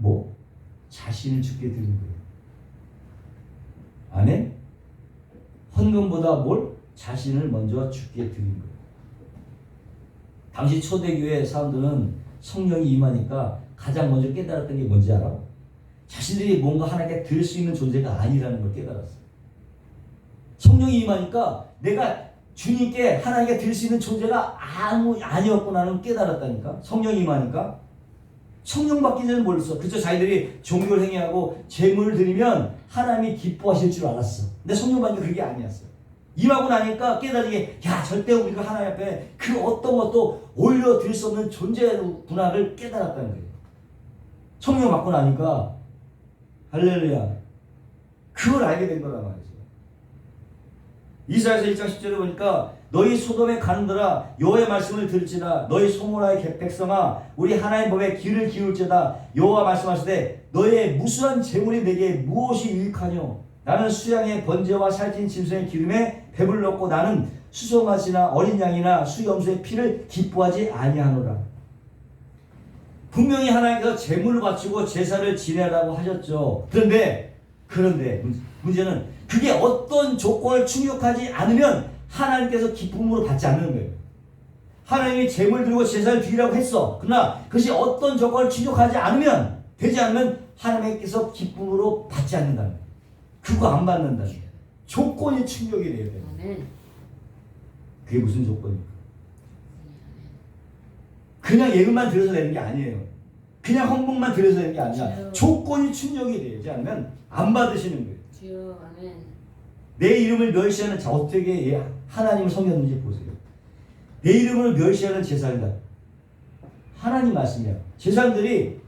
자신을 주께 드리는 거예요. 아멘? 헌금보다 자신을 먼저 주께 드리는 거예요. 당시 초대교회 사람들은 성령이 임하니까 가장 먼저 깨달았던 게 뭔지 알아? 자신들이 뭔가 하나님께 드릴 수 있는 존재가 아니라는 걸 깨달았어요. 성령이 임하니까 내가 주님께 하나님께 드릴 수 있는 존재가 아니었구나는 깨달았다니까. 성령이 임하니까. 성령 받기 전에 몰랐어. 그저 자기들이 종교를 행위하고 재물을 드리면 하나님이 기뻐하실 줄 알았어. 근데 성령 받는 게 그게 아니었어. 임하고 나니까 깨달으게 절대 우리가 하나님 앞에 그 어떤 것도 올려드릴 수 없는 존재구나를 깨달았다는 거예요. 성령 받고 나니까 할렐루야. 그걸 알게 된 거란 말이죠. 이사야서 1장 10절에 보니까 너희 소돔에 가는더라 여호와의 말씀을 들을지라 너희 소모라의 백성아 우리 하나님 법에 귀를 기울지어다 여호와 말씀하시되 너의 무수한 재물이 내게 무엇이 유익하뇨 나는 수양의 번제와 살찐 짐승의 기름에 배불렀고 나는 수송아지나 어린 양이나 수염소의 피를 기뻐하지 아니하노라. 분명히 하나님께서 제물을 바치고 제사를 지내라고 하셨죠. 그런데 문제는 그게 어떤 조건을 충족하지 않으면 하나님께서 기쁨으로 받지 않는 거예요. 하나님이 제물 들고 제사를 드리라고 했어. 그러나 그것이 어떤 조건을 되지 않으면 하나님께서 기쁨으로 받지 않는다는 거예요. 그거 안 받는다는 거예요. 조건이 충족이 돼야 돼요. 그게 무슨 조건입니까? 그냥 예금만 드려서 되는 게 아니에요. 그냥 헌금만 드려서 되는 게 아니라 조건이 충족이 되지 않으면 안 받으시는 거예요. 주여, 아멘. 내 이름을 멸시하는 자 어떻게 하나님을 섬겼는지 보세요. 내 이름을 멸시하는 제사장이다. 하나님 말씀이야. 제사장들이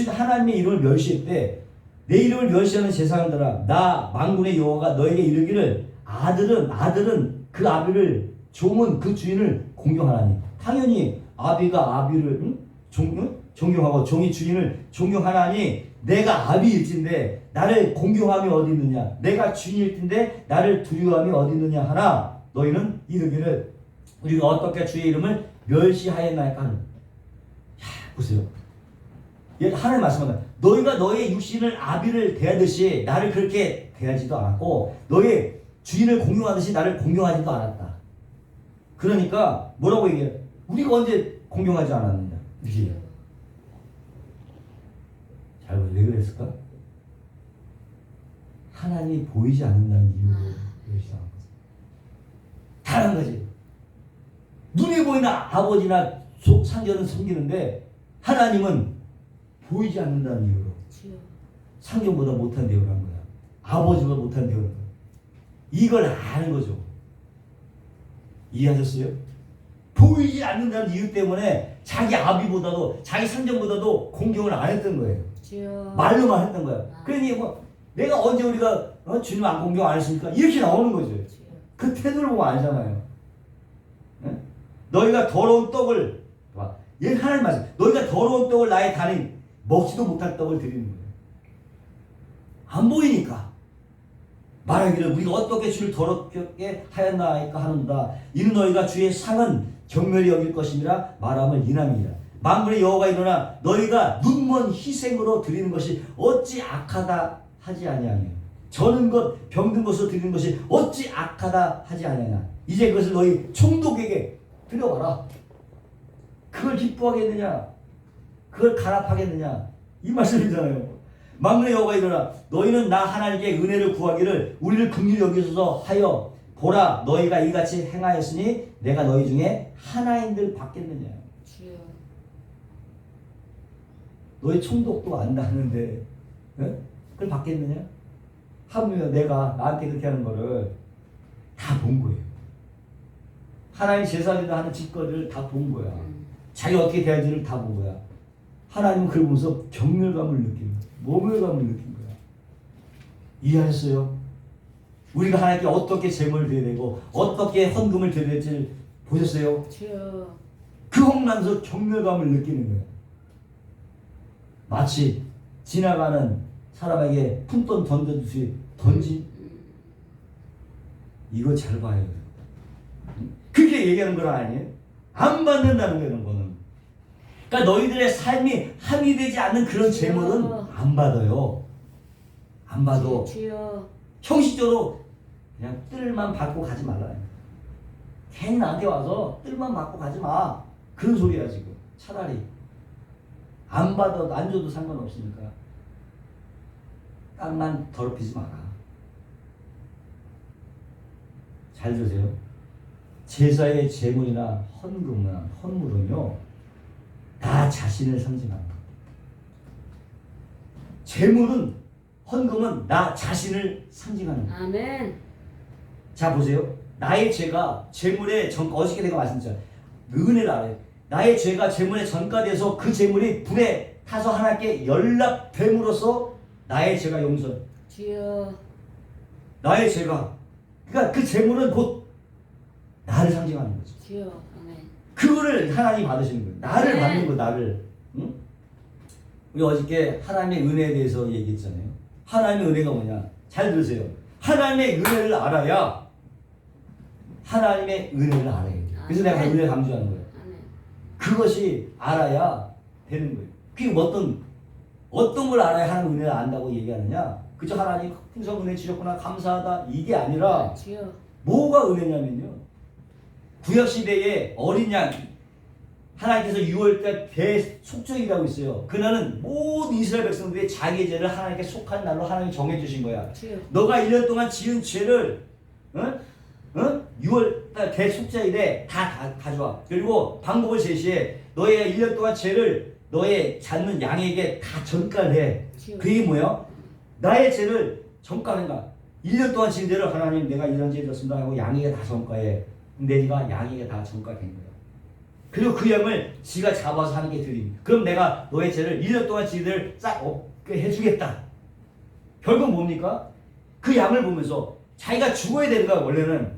하나님의 이름을 멸시했대. 내 이름을 멸시하는 제사장들아 나 만군의 여호와가 너에게 이르기를 아들은 그 아비를 종은 그 주인을 공경하나니. 당연히 아비가 아비를 존경하고 종이 주인을 존경하나니 내가 아비일진데 나를 공경함이 어디 있느냐 내가 주인일진데 나를 두려워함이 어디 있느냐 하나 너희는 이르기를 우리가 어떻게 주의 이름을 멸시하였나이까 하는. 보세요. 하나님 말씀합니다. 너희가 너의 육신을 아비를 대하듯이 나를 그렇게 대하지도 않았고 너의 주인을 공경하듯이 나를 공경하지도 않았다. 그러니까 뭐라고 얘기해? 우리가 언제 공경하지 않았느냐 이렇게. 왜 그랬을까? 하나님이 보이지 않는다는 이유로 멸시당한 거지. 다른 거지. 눈에 보이는 아버지나 상전은 섬기는데 하나님은 보이지 않는다는 이유로 상전보다 못한 대우를 한 거야. 아버지보다 못한 대우를 한 거야. 이걸 아는 거죠. 이해하셨어요? 보이지 않는다는 이유 때문에 자기 아비보다도 자기 상전보다도 공경을 안 했던 거예요. 말로만 했던 거야. 그러니 내가 언제 우리가 주님 안 공경 안 했으니까 이렇게 나오는 거죠. 그 태도를 보면 알잖아요. 네? 너희가 더러운 떡을 하나님 말씀. 너희가 더러운 떡을 나의 단에 먹지도 못할 떡을 드리는 거예요. 안 보이니까. 말하기를 우리가 어떻게 주를 더럽게 하였나이까 하는다. 이는 너희가 주의 상은 경멸히 여길 것이니라 말함을 인함이니라. 만군의 여호와가 일어나 너희가 눈먼 희생으로 드리는 것이 어찌 악하다 하지 아니하며 저는 것 병든 것으로 드리는 것이 어찌 악하다 하지 아니하냐. 이제 그것을 너희 총독에게 드려봐라. 그걸 기뻐하겠느냐? 그걸 가납하겠느냐? 이 말씀이잖아요. 만군의 여호와가 일어나 너희는 나 하나님께 은혜를 구하기를 우리를 긍휼히 여기소서 하여 보라 너희가 이같이 행하였으니 내가 너희 중에 하나인들 받겠느냐. 주여. 너희 총독도 안다는데 그걸 받겠느냐? 하물며 내가 나한테 그렇게 하는 거를 다 본 거예요. 하나님 제사리를 하는 짓거리를 다 본 거야. 자기 어떻게 대할지를 다 본 거야. 하나님은 그걸 보면서 경멸감을 느낀 거야. 모멸감을 느낀 거야. 이해하셨어요? 우리가 하나님께 어떻게 제물을 드려야 되고 어떻게 헌금을 드려야 될지 보셨어요? 주여. 그 홍남에서 경멸감을 느끼는 거예요. 마치 지나가는 사람에게 푼돈 던져주시 던진 이거 잘 봐요. 그렇게 얘기하는 건 아니에요. 안 받는다는 거예요. 이런 거는. 그러니까 너희들의 삶이 함유되지 않는 그런 재물은 안 받아요. 안 받아. 주여. 형식적으로 그냥 뜰만 받고 가지 말라. 괜히 나한테 와서 뜰만 받고 가지 마. 그런 소리야 지금. 차라리 안 받아도 안 줘도 상관없으니까 땅만 더럽히지 마라. 잘 들으세요. 제사의 제물이나 헌금이나 헌물은요 나 자신을 상징합니다. 제물은 헌금은 나 자신을 상징하는 거예요. 아멘. 자 보세요. 나의 죄가 제물에 어저께 내가 말씀드렸잖아요. 은혜를 알아요. 나의 죄가 제물에 전가돼서 그 제물이 불에 타서 하나님께 연락됨으로써 나의 죄가 용서. 주여. 나의 죄가 그러니까 그 제물은 곧 나를 상징하는 거죠. 주여. 아멘. 그거를 하나님이 받으시는 거예요. 나를 네. 받는 거 나를. 응? 우리 어저께 하나님의 은혜에 대해서 얘기했잖아요. 하나님의 은혜가 뭐냐? 잘 들으세요. 하나님의 은혜를 알아야 하나님의 은혜를 알아야 돼요. 그래서 내가 은혜를 강조하는 거예요. 아멘. 그것이 알아야 되는 거예요. 그게 어떤 걸 알아야 하나님 은혜를 안다고 얘기하느냐? 그저 하나님 풍성 은혜 주셨구나 감사하다 이게 아니라 주여. 뭐가 은혜냐면요. 구약 시대에 어린 양 하나님께서 6월달 대속죄일이라고 있어요. 그날은 모든 이스라엘 백성들이 자기 죄를 하나님께 속한 날로 하나님이 정해주신 거야. 주여. 너가 1년 동안 지은 죄를 6월달 대속죄일에 다 가져와. 그리고 방법을 제시해. 너의 1년 동안 죄를 너의 잡는 양에게 다 전가를 해. 주여. 그게 뭐야? 나의 죄를 전가하는 거야. 1년 동안 지은 죄를 하나님 내가 이런 죄 졌습니다 하고 양에게 다 전가해. 내가 양에게 다 전가된 거야. 그리고 그 양을 지가 잡아서 하나님께 드립니다. 그럼 내가 너의 죄를 1년 동안 지들 싹 없게 해주겠다. 결국 뭡니까? 그 양을 보면서 자기가 죽어야 되는 거야. 원래는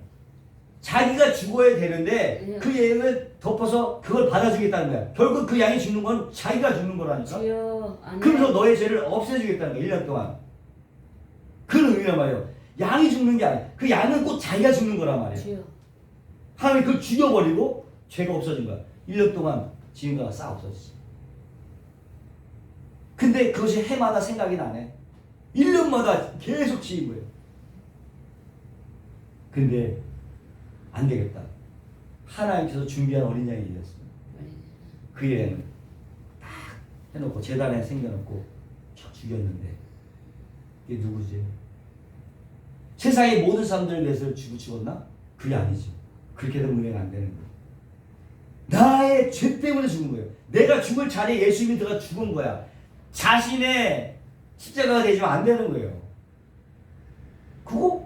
자기가 죽어야 되는데 그 양을 덮어서 그걸 받아주겠다는 거야. 결국 그 양이 죽는 건 자기가 죽는 거라니까. 주여. 아멘. 그래서 너의 죄를 없애주겠다는 거야. 1년 동안. 그런 의미란 말이에요. 양이 죽는 게 아니야. 그 양은 꼭 자기가 죽는 거란 말이에요. 주여. 하나님이 그걸 죽여버리고 죄가 없어진 거야. 1년 동안 지은 거가 싹 없어졌어. 근데 그것이 해마다 생각이 나네. 1년마다 계속 지은 거예요. 근데 안 되겠다. 하나님께서 준비한 어린 양이 있었어요. 그 애는 딱 해놓고 재단에 생겨놓고 쳐 죽였는데 이게 누구지? 세상의 모든 사람들을 위해서 죽었나? 그게 아니죠. 그렇게 되면 은혜가 안 되는 거예요. 나의 죄 때문에 죽은 거예요. 내가 죽을 자리에 예수님이 들어가 죽은 거야. 자신의 십자가가 되지면 안 되는 거예요. 그거?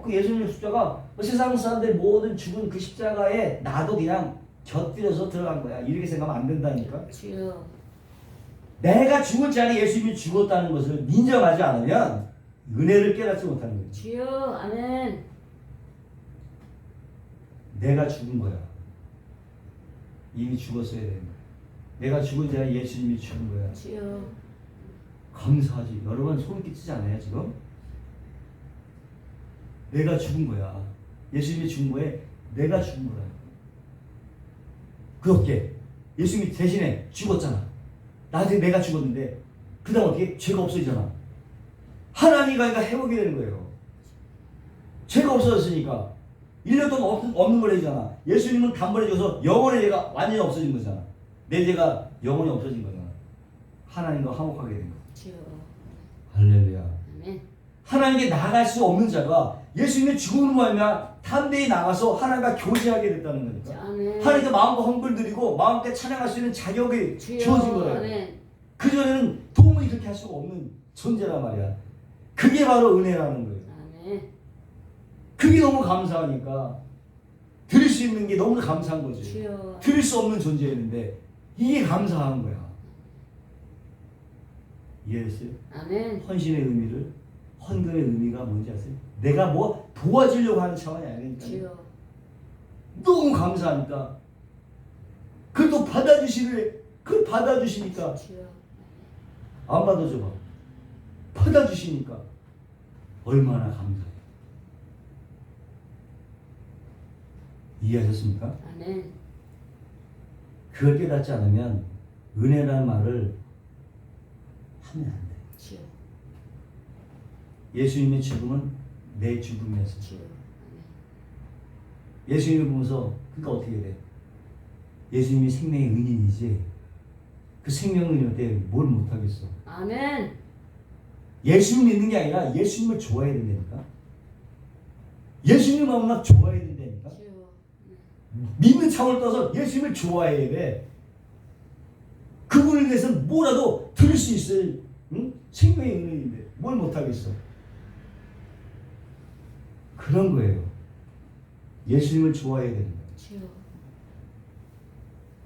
그 예수님의 십자가 세상 사람들 모든 죽은 그 십자가에 나도 그냥 곁들여서 들어간 거야. 이렇게 생각하면 안 된다니까. 주여. 내가 죽을 자리에 예수님이 죽었다는 것을 인정하지 않으면 은혜를 깨닫지 못하는 거예요. 주여. 아멘. 내가 죽은 거야. 이미 죽었어야 되는 거야. 내가 죽은 자리에 예수님이 죽은 거야. 주여. 감사하지. 여러분 소름 끼치지 않아요 지금? 내가 죽은 거야. 예수님이 죽은 거에 내가 죽은 거야. 그렇게 예수님이 대신에 죽었잖아. 나한테 내가 죽었는데 그 다음 어떻게? 죄가 없어지잖아. 하나님이 가니까 회복이 되는 거예요. 죄가 없어졌으니까 1년 동안 없는 걸 해주잖아. 예수님은 단번에 줘서 영원의 죄가 완전히 없어진 거잖아. 내 죄가 영원히 없어진 거잖아. 하나님과 화목하게 된 거야. 주여. 할렐루야. 아멘. 하나님께 나갈 수 없는 자가 예수님의 죽음으로 말미암아 담대히 나가서 하나님과 교제하게 됐다는 거니까. 아멘. 하나님께 마음과 헌금을 드리고 마음껏 찬양할 수 있는 자격이 주여. 주어진 거예요. 아멘. 그전에는 도무지 그렇게 할 수가 없는 존재란 말이야. 그게 바로 은혜라는 거예요. 아멘. 그게 너무 감사하니까 드릴 수 있는 게 너무 감사한 거지. 주여. 드릴 수 없는 존재였는데 이게 감사한 거야. 이해했어요? 아멘. 헌신의 의미를, 헌금의 의미가 뭔지 아세요? 내가 뭐 도와주려고 하는 차원이 아니니까 주여. 너무 감사하니까 그걸 또 그걸 받아주시니까 주여. 안 받아줘 봐. 받아주시니까 얼마나 감사해. 이해하셨습니까? 아멘. 그걸 깨닫지 않으면 은혜라는 말을 하면 안 돼. 주여. 예수님의 죽음은 내 죽음이었어. 주여. 예수님을 보면서 그러니까 어떻게 돼? 예수님이 생명의 은인이지. 그 생명의 은인한테 뭘 못하겠어. 아멘. 예수님 믿는 게 아니라 예수님을 좋아해야 된다니까. 예수님을 너무나 좋아해야 된다니까. 주여. 믿는 차원을 떠서 예수님을 좋아해야 돼. 그분에 대해서는 뭐라도 들을 수 있을 생명의 은혜인데 뭘 못하겠어. 그런 거예요. 예수님을 좋아해야 되는 거예요. 주여.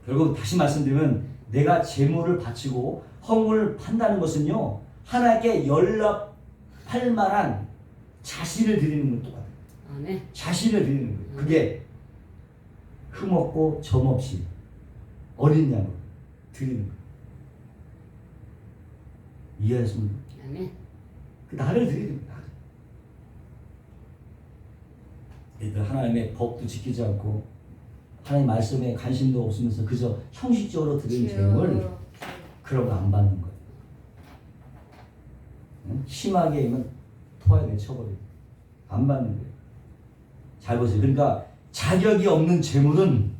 결국 다시 말씀드리면 내가 제물을 바치고 헌금을 판다는 것은요. 하나님께 연락할 만한 자신을 드리는 건 똑같아요. 아멘. 자신을 드리는 거예요. 그게 흠없고 점없이 어린 양으로 드리는 거예요. 이해하십니까? 아멘. 그 나를 드리는 거예요. 얘들 하나님의 법도 지키지 않고 하나님 말씀에 관심도 없으면서 그저 형식적으로 드리는 제물 그런 거 안 받는 거예요. 응? 심하게 하면 토하게 내쳐버려요. 안 받는 거예요. 잘 보세요. 그러니까 자격이 없는 제물은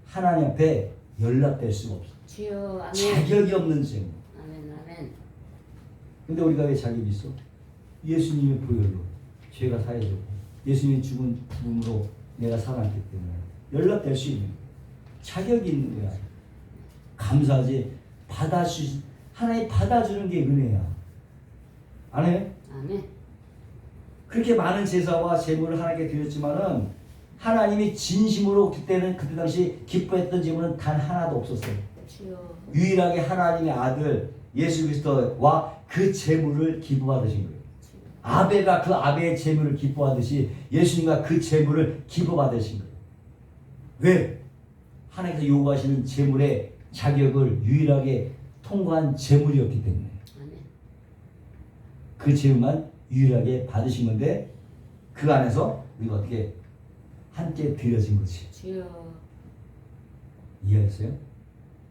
하나님 앞에 연락될 수가 없어. 주여. 아멘. 자격이 없는 제물. 아멘. 아멘. 근데 우리가 왜 자격이 있어? 예수님의 보혈로 죄가 사해졌고 예수님이 죽은 죽음으로 내가 살아났기 때문에 연락될 수 있는 자격이 있는 거야. 감사하지. 하나님 받아주는 게 은혜야. 안 해? 아멘. 그렇게 많은 제사와 제물을 하나님께 드렸지만은 하나님이 진심으로 그때 당시 기뻐했던 제물은 단 하나도 없었어요. 주여. 유일하게 하나님의 아들 예수 그리스도와 그 제물을 기뻐받으신 거예요. 아벨가 그 아벨의 제물을 기뻐하듯이 예수님과 그 제물을 기뻐받으신 거예요. 왜? 하나님께서 요구하시는 제물의 자격을 유일하게 통과한 제물이었기 때문에 아멘. 그 제물만 유일하게 받으신 건데 그 안에서 우리가 어떻게 함께 드려진 거지. 주여. 이해했어요?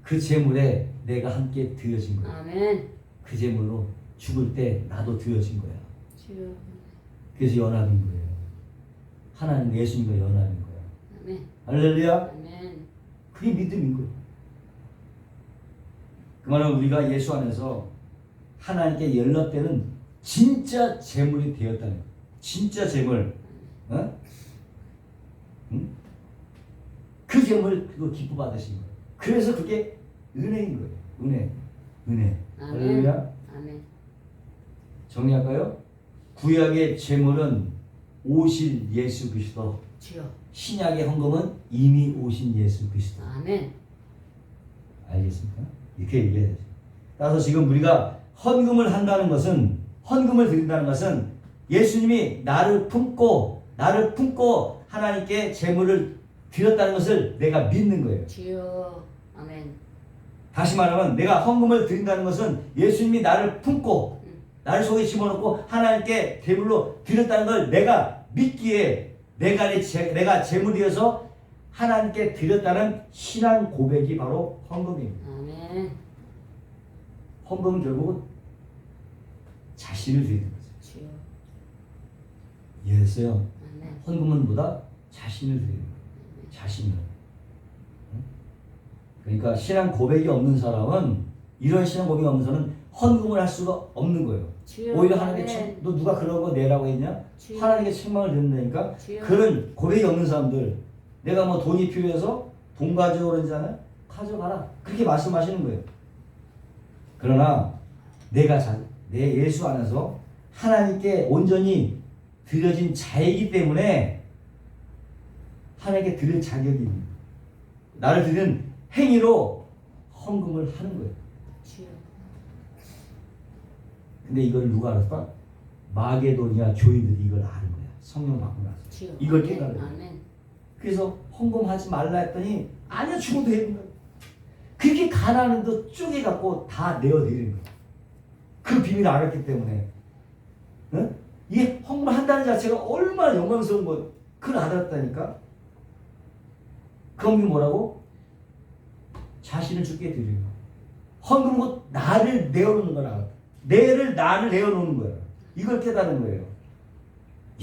그 제물에 내가 함께 드려진 거야. 아멘. 그 제물로 죽을 때 나도 드려진 거야. 주여. 그래서 연합인 거예요. 하나님 예수님과 연합인 거야. 아멘. 할렐루야. 아멘. 그게 믿음인 거예요. 그 말은 우리가 예수 안에서 하나님께 연락되는 진짜 제물이 되었다는 거예요. 진짜 제물. 어? 응? 그 제물 그거 기뻐 받으신 거예요. 그래서 그게 은혜인 거예요. 은혜. 아멘. 할렐루야. 아멘. 정리할까요? 구약의 제물은 오실 예수 그리스도. 주여. 신약의 헌금은 이미 오신 예수 그리스도. 아멘. 알겠습니까? 이렇게 얘기해야 되죠. 따라서 지금 우리가 헌금을 한다는 것은, 헌금을 드린다는 것은 예수님이 나를 품고 하나님께 제물을 드렸다는 것을 내가 믿는 거예요. 주여. 아멘. 다시 말하면 내가 헌금을 드린다는 것은 예수님이 나를 품고 나를 속에 집어넣고 하나님께 제물로 드렸다는 걸 내가 믿기에 내가 제물이어서 하나님께 드렸다는 신앙 고백이 바로 헌금입니다. 아멘. 헌금은 결국은 자신을 드리는 거죠. 주여. 이해했어요? 아멘. 헌금은 뭐다? 자신을 드리는 거예요. 자신을. 응? 그러니까 신앙 고백이 없는 사람은, 이런 신앙 고백이 없는 사람은 헌금을 할 수가 없는 거예요. 주여. 오히려 하나님께 아멘. 너 누가 그런 거 내라고 했냐? 주여. 하나님께 책망을 듣는다니까. 주여. 그런 고백이 없는 사람들, 내가 뭐 돈이 필요해서 돈 가져오고 그러잖아요. 가져가라. 그렇게 말씀하시는 거예요. 그러나 내가 내 예수 안에서 하나님께 온전히 드려진 자이기 때문에 하나님께 드릴 자격이 있는 거예요. 나를 드리는 행위로 헌금을 하는 거예요. 주여. 근데 이걸 누가 알았다? 마게도니아 교인들이 이걸 아는 거야. 성령 받고 나서. 주여. 이걸 아멘. 깨달아요. 아멘. 그래서 헌금하지 말라 했더니 아니야, 죽어도 되는 거야. 그렇게 가난한 데 쪼개갖고 다 내어드리는 거야. 그 비밀을 알았기 때문에. 응? 이게 헌금을 한다는 자체가 얼마나 영광스러운 거, 그걸 알았다니까. 그 헌금이 뭐라고? 자신을 주께 드리는 거야. 헌금은 곧 나를 내어놓는 거라. 나를 내어놓는 거야. 이걸 깨닫는 거예요.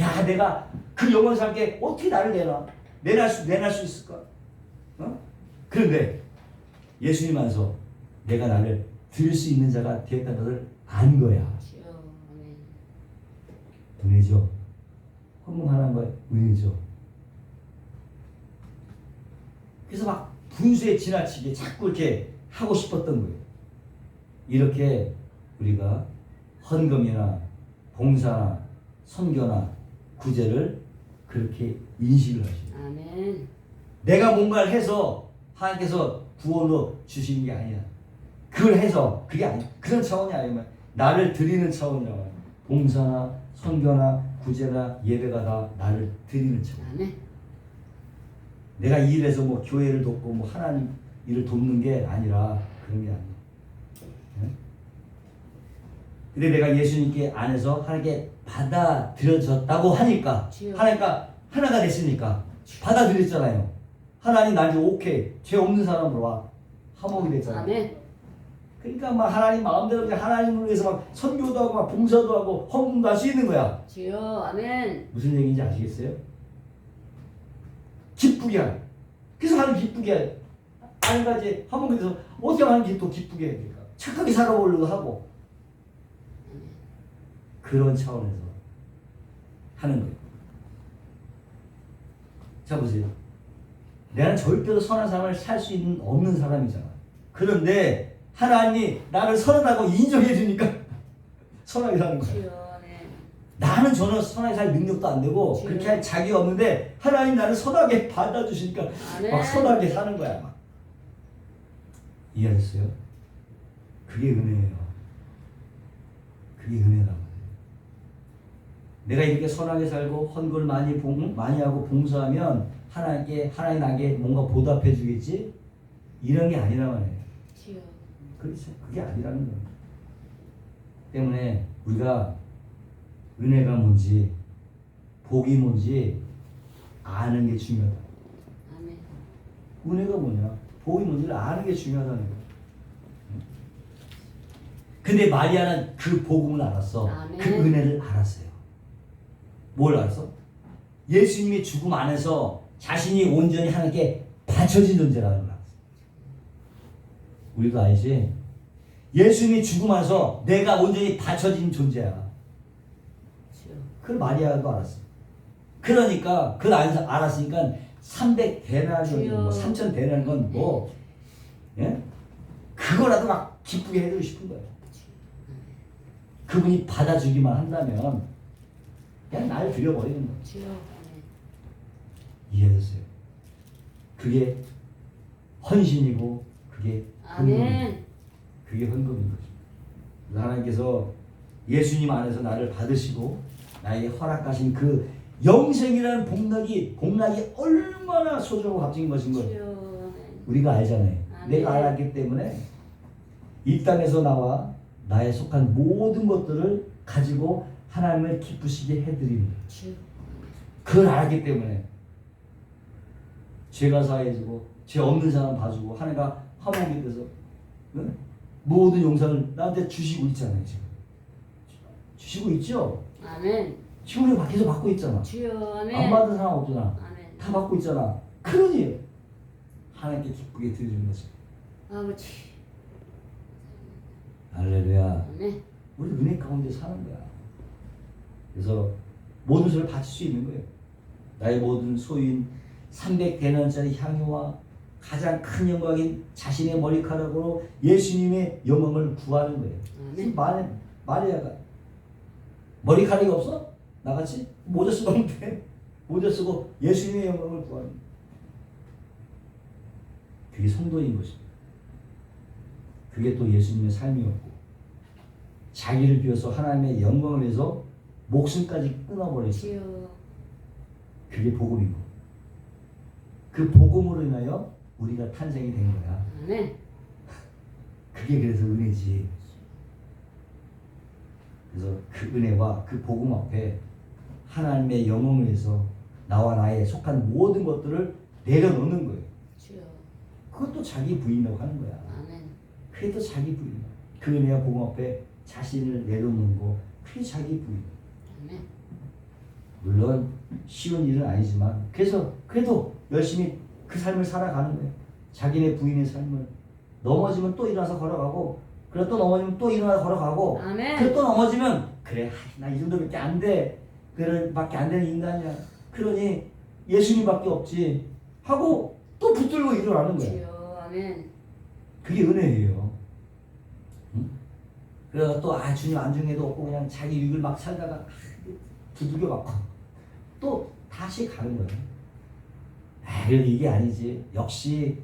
야, 내가 그 영광스럽게 어떻게 나를 내날 수 있을까? 어? 그런데 예수님 안에서 내가 나를 드릴 수 있는 자가 되었다는 것을 안 거야. 주여. 아멘. 은혜죠. 헌금하는 거야. 은혜죠. 그래서 막 분수에 지나치게 자꾸 이렇게 하고 싶었던 거예요. 이렇게 우리가 헌금이나 봉사나 선교나 구제를 그렇게 인식을 하시는. 아멘. 내가 뭔가를 해서 하나님께서 구원으로 주시는 게 아니야. 그걸 해서 그게 아니야. 그런 차원이 아니면 나를 드리는 차원이라고 해요. 봉사나 선교나 구제나 예배가 다 나를 드리는 차원. 아멘. 내가 이 일해서 뭐 교회를 돕고 뭐 하나님 일을 돕는 게 아니라 그런 게 아니야. 네? 근데 내가 예수님께 안에서 하나님께 받아들여졌다고 하니까, 주여. 하나님과 하나가 됐으니까 받아들였잖아요. 하나님 나한테 오케이, 죄 없는 사람으로 와, 화목이 됐잖아요. 아멘. 그러니까 막 하나님 마음대로 그냥 하나님을 위해서 막 선교도 하고 막 봉사도 하고 헌금도 할 수 있는 거야. 주여. 아멘. 무슨 얘기인지 아시겠어요? 기쁘게 하는. 그래서 하나님 기쁘게 해. 한 가지 화목이 돼서 어떻게 하나님 또 기쁘게 해야 될까? 착하게 살아보려고 하고. 그런 차원에서 하는 거예요. 자, 보세요. 내가 절대로 선한 삶을 살 수 없는 사람이잖아. 그런데 하나님이 나를 선하다고 인정해 주니까 선하게 사는 거야. 주여. 아멘. 나는 전혀 선하게 살 능력도 안 되고 주여. 그렇게 할 자격이 없는데 하나님 나를 선하게 받아주시니까 아멘. 막 선하게 사는 거야. 막. 이해하셨어요? 그게 은혜예요. 그게 은혜라고. 내가 이렇게 선하게 살고 헌금을 많이 하고 봉사하면 하나님 나에게 뭔가 보답해 주겠지? 이런 게 아니란 말이에요. 주여. 그렇죠. 그게 아니라는 거예요. 때문에 우리가 은혜가 뭔지 복이 뭔지 아는 게 중요하다. 아멘. 은혜가 뭐냐? 복이 뭔지를 아는 게 중요하다는 거예요. 근데 마리아는 그 복음을 알았어. 아멘. 그 은혜를 알았어요. 뭘 알았어? 예수님의 죽음 안에서 자신이 온전히 하나님께 바쳐진 존재라는 걸 알았어. 우리도 알지? 예수님이 죽음 안에서 내가 온전히 바쳐진 존재야. 주여. 그걸 마리아도 알았어. 그러니까 그걸 알았으니까 300데나리온, 뭐 3,000데나리온 건 뭐, 예? 그거라도 막 기쁘게 해주고 싶은 거야. 그분이 받아주기만 한다면 그냥 날 들여버리는 거야. 주여. 아멘. 이해하셨어요? 그게 헌신이고 그게 헌금이고 아멘. 그게 헌금인 거죠. 그래서 하나님께서 예수님 안에서 나를 받으시고 나에게 허락하신 그 영생이라는 복락이 얼마나 소중하고 값진 것인 걸 주여. 아멘. 우리가 알잖아요. 아멘. 내가 알았기 때문에 이 땅에서 나와 나에 속한 모든 것들을 가지고 하나님을 기쁘시게 해드립니다. 주여. 그걸 알았기 때문에 죄가 사해지고 죄 없는 사람 봐주고 하나님과 화목이 돼서 응? 모든 용서를 나한테 주시고 있잖아요. 지금 주시고 있죠. 아멘. 지금 우리가 계속 받고 있잖아. 주여. 아멘. 안 받은 사람 없잖아. 아멘. 다 받고 있잖아. 그러니 하나님께 기쁘게 드리는 거지. 아버지. 할렐루야. 아멘. 우리 은혜 가운데 사는 거야. 그래서 모든 것을 바칠 수 있는 거예요. 나의 모든 소유인 300대년짜리 향유와 가장 큰 영광인 자신의 머리카락으로 예수님의 영광을 구하는 거예요. 아멘. 마리아가 머리카락이 없어? 나같이 모자 쓰고 돼. 모자 쓰고 예수님의 영광을 구하는 거예요. 그게 성도인 것입니다. 그게 또 예수님의 삶이었고 자기를 비워서 하나님의 영광을 위해서 목숨까지 끊어버렸어요. 주여. 그게 복음이고 그 복음으로 인하여 우리가 탄생이 된 거야. 아멘. 그게 그래서 은혜지. 그래서 그 은혜와 그 복음 앞에 하나님의 영광을 위해서 나와 나에 속한 모든 것들을 내려놓는 거예요. 주여. 그것도 자기 부인이라고 하는 거야. 아멘. 그게 또 자기 부인. 그 은혜와 복음 앞에 자신을 내려놓는 거 그게 자기 부인. 아멘. 물론 쉬운 일은 아니지만 그래도 열심히 그 삶을 살아가는 거예요. 자기네 부인의 삶을 넘어지면 또 일어나서 걸어가고 그래 또 넘어지면 또 일어나서 걸어가고 아멘. 그래 또 넘어지면 그래 나 이 정도밖에 안 돼. 그래 밖에 안 되는 인간이야. 그러니 예수님밖에 없지 하고 또 붙들고 일어나는 거예요. 주여. 아멘. 그게 은혜예요. 응? 그래서 또 주님 안중에도 없고 그냥 자기 유익을 막 살다가 두들겨 맞고 또 다시 가는 거예요. 그래도 이게 아니지. 역시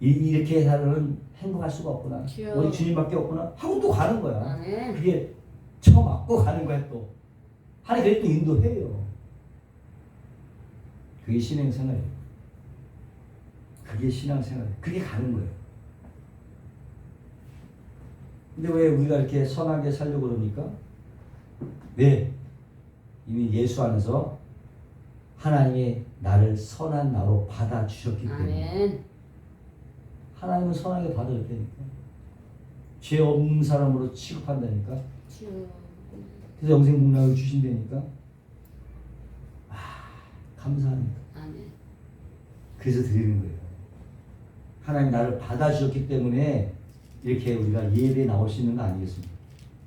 이렇게 살면 행복할 수가 없구나. 주여. 우리 주님밖에 없구나 하고 또 가는 거야. 아멘. 그게 쳐맞고 가는 거야 또. 하나님 그래 또 인도해요. 그게 신앙생활이에요. 그게 신앙생활이에요. 그게 가는 거예요. 근데 왜 우리가 이렇게 선하게 살려고 그러니까? 왜? 이미 예수 안에서 하나님이 나를 선한 나로 받아주셨기 때문에. 아멘. 하나님은 선하게 받아줬다니까. 죄 없는 사람으로 취급한다니까. 주여. 그래서 영생복락을 주신다니까. 감사합니다. 아멘. 그래서 드리는 거예요. 하나님 나를 받아주셨기 때문에 이렇게 우리가 예배에 나올 수 있는 거 아니겠습니까?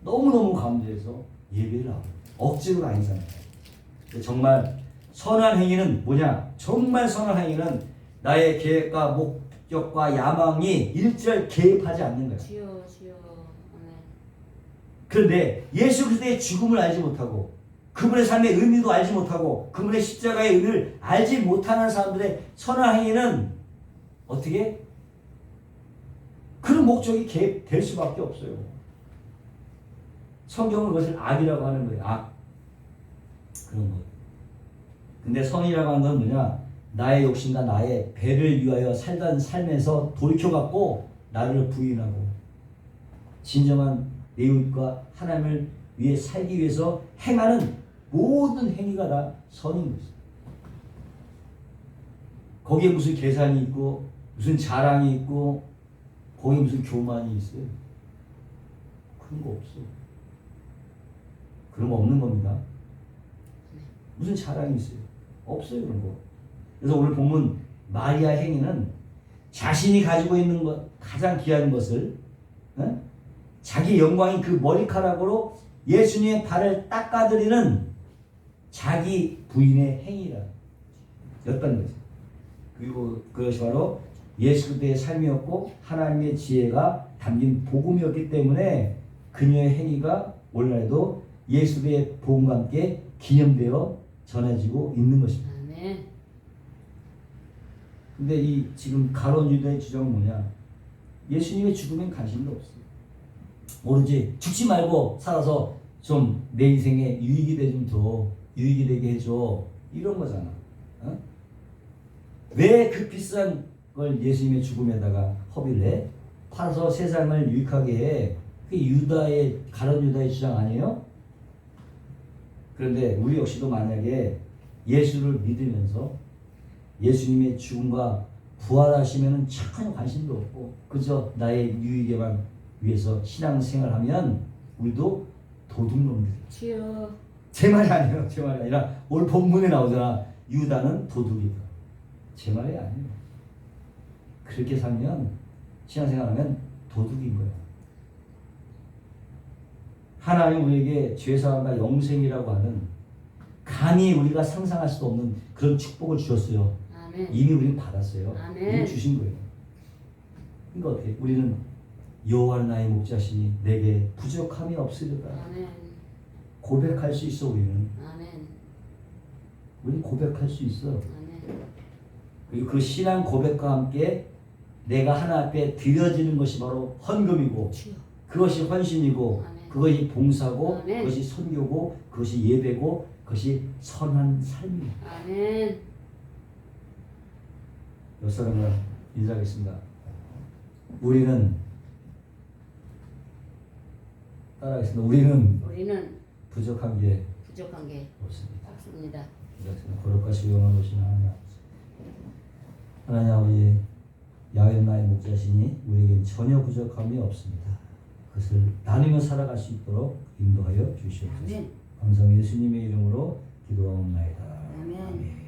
너무너무 감사해서 예배를 나와요. 억지로가 아니잖아요. 정말 선한 행위는 뭐냐? 정말 선한 행위는 나의 계획과 목적과 야망이 일절 개입하지 않는 거야. 주여. 아멘. 그런데 예수 그리스도의 죽음을 알지 못하고 그분의 삶의 의미도 알지 못하고 그분의 십자가의 의미를 알지 못하는 사람들의 선한 행위는 어떻게? 그런 목적이 개입될 수밖에 없어요. 성경은 그것을 악이라고 하는 거예요. 악. 그런 거. 근데 선이라고 하는 건 뭐냐? 나의 욕심과 나의 배를 위하여 살던 삶에서 돌이켜갖고 나를 부인하고 진정한 내 이웃과 하나님을 위해 살기 위해서 행하는 모든 행위가 다 선인 거죠. 거기에 무슨 계산이 있고 무슨 자랑이 있고 거기에 무슨 교만이 있어요. 그런 거 없어. 그런 거 없는 겁니다. 무슨 자랑이 있어요? 없어요 그런 거. 그래서 오늘 보면 마리아 행위는 자신이 가지고 있는 것 가장 귀한 것을 자기 영광인 그 머리카락으로 예수님의 발을 닦아드리는 자기 부인의 행위였던 거죠. 그리고 그것이 바로 예수 그리스도의 삶이었고 하나님의 지혜가 담긴 복음이었기 때문에 그녀의 행위가 오늘날에도 예수 그리스도의 복음과 함께 기념되어 전해지고 있는 것입니다. 아멘. 근데 이 지금 가론 유다의 주장은 뭐냐? 예수님의 죽음엔 관심도 없어요. 모르지. 죽지 말고 살아서 좀 내 인생에 유익이 되게 해줘. 이런 거잖아. 어? 왜 그 비싼 걸 예수님의 죽음에다가 허비를 해? 팔아서 세상을 유익하게 해. 그게 가론 유다의 주장 아니에요? 그런데 우리 역시도 만약에 예수를 믿으면서 예수님의 죽음과 부활하시면은 전혀 관심도 없고 그저 나의 유익에만 위해서 신앙생활하면 우리도 도둑놈들이에요. 주여. 제 말이 아니에요. 제 말이 아니라 오늘 본문에 나오잖아. 유다는 도둑이다. 제 말이 아니에요. 그렇게 살면 신앙생활하면 도둑인 거예요. 하나님 우리에게 죄사함과 영생이라고 하는 감히 우리가 상상할 수도 없는 그런 축복을 주셨어요. 아멘. 이미 우리는 받았어요. 아멘. 이미 주신 거예요. 그러니까 어떻게? 우리는 여호와는 나의 목자시니 내게 부족함이 없으리라. 아멘. 고백할 수 있어 우리는. 아멘. 우리는 고백할 수 있어. 아멘. 그리고 그 신앙 고백과 함께 내가 하나 앞에 드려지는 것이 바로 헌금이고 주여. 그것이 헌신이고 아멘. 그것이 봉사고 아멘. 그것이 선교고 그것이 예배고 그것이 선한 삶이에요. 아멘. 몇 사람을 인사하겠습니다. 우리는 따라하겠습니다. 우리는 부족한 게 부족한 게 없습니다. 없습니다. 거룩하시고 영원하신 하나님 아버지, 하나님 아버지, 야훼 나의 목자시니 우리에겐 전혀 부족함이 없습니다. 그것을 나누며 살아갈 수 있도록 인도하여 주시옵소서. 아멘. 감사합니다. 예수님의 이름으로 기도하옵나이다. 아멘. 아멘.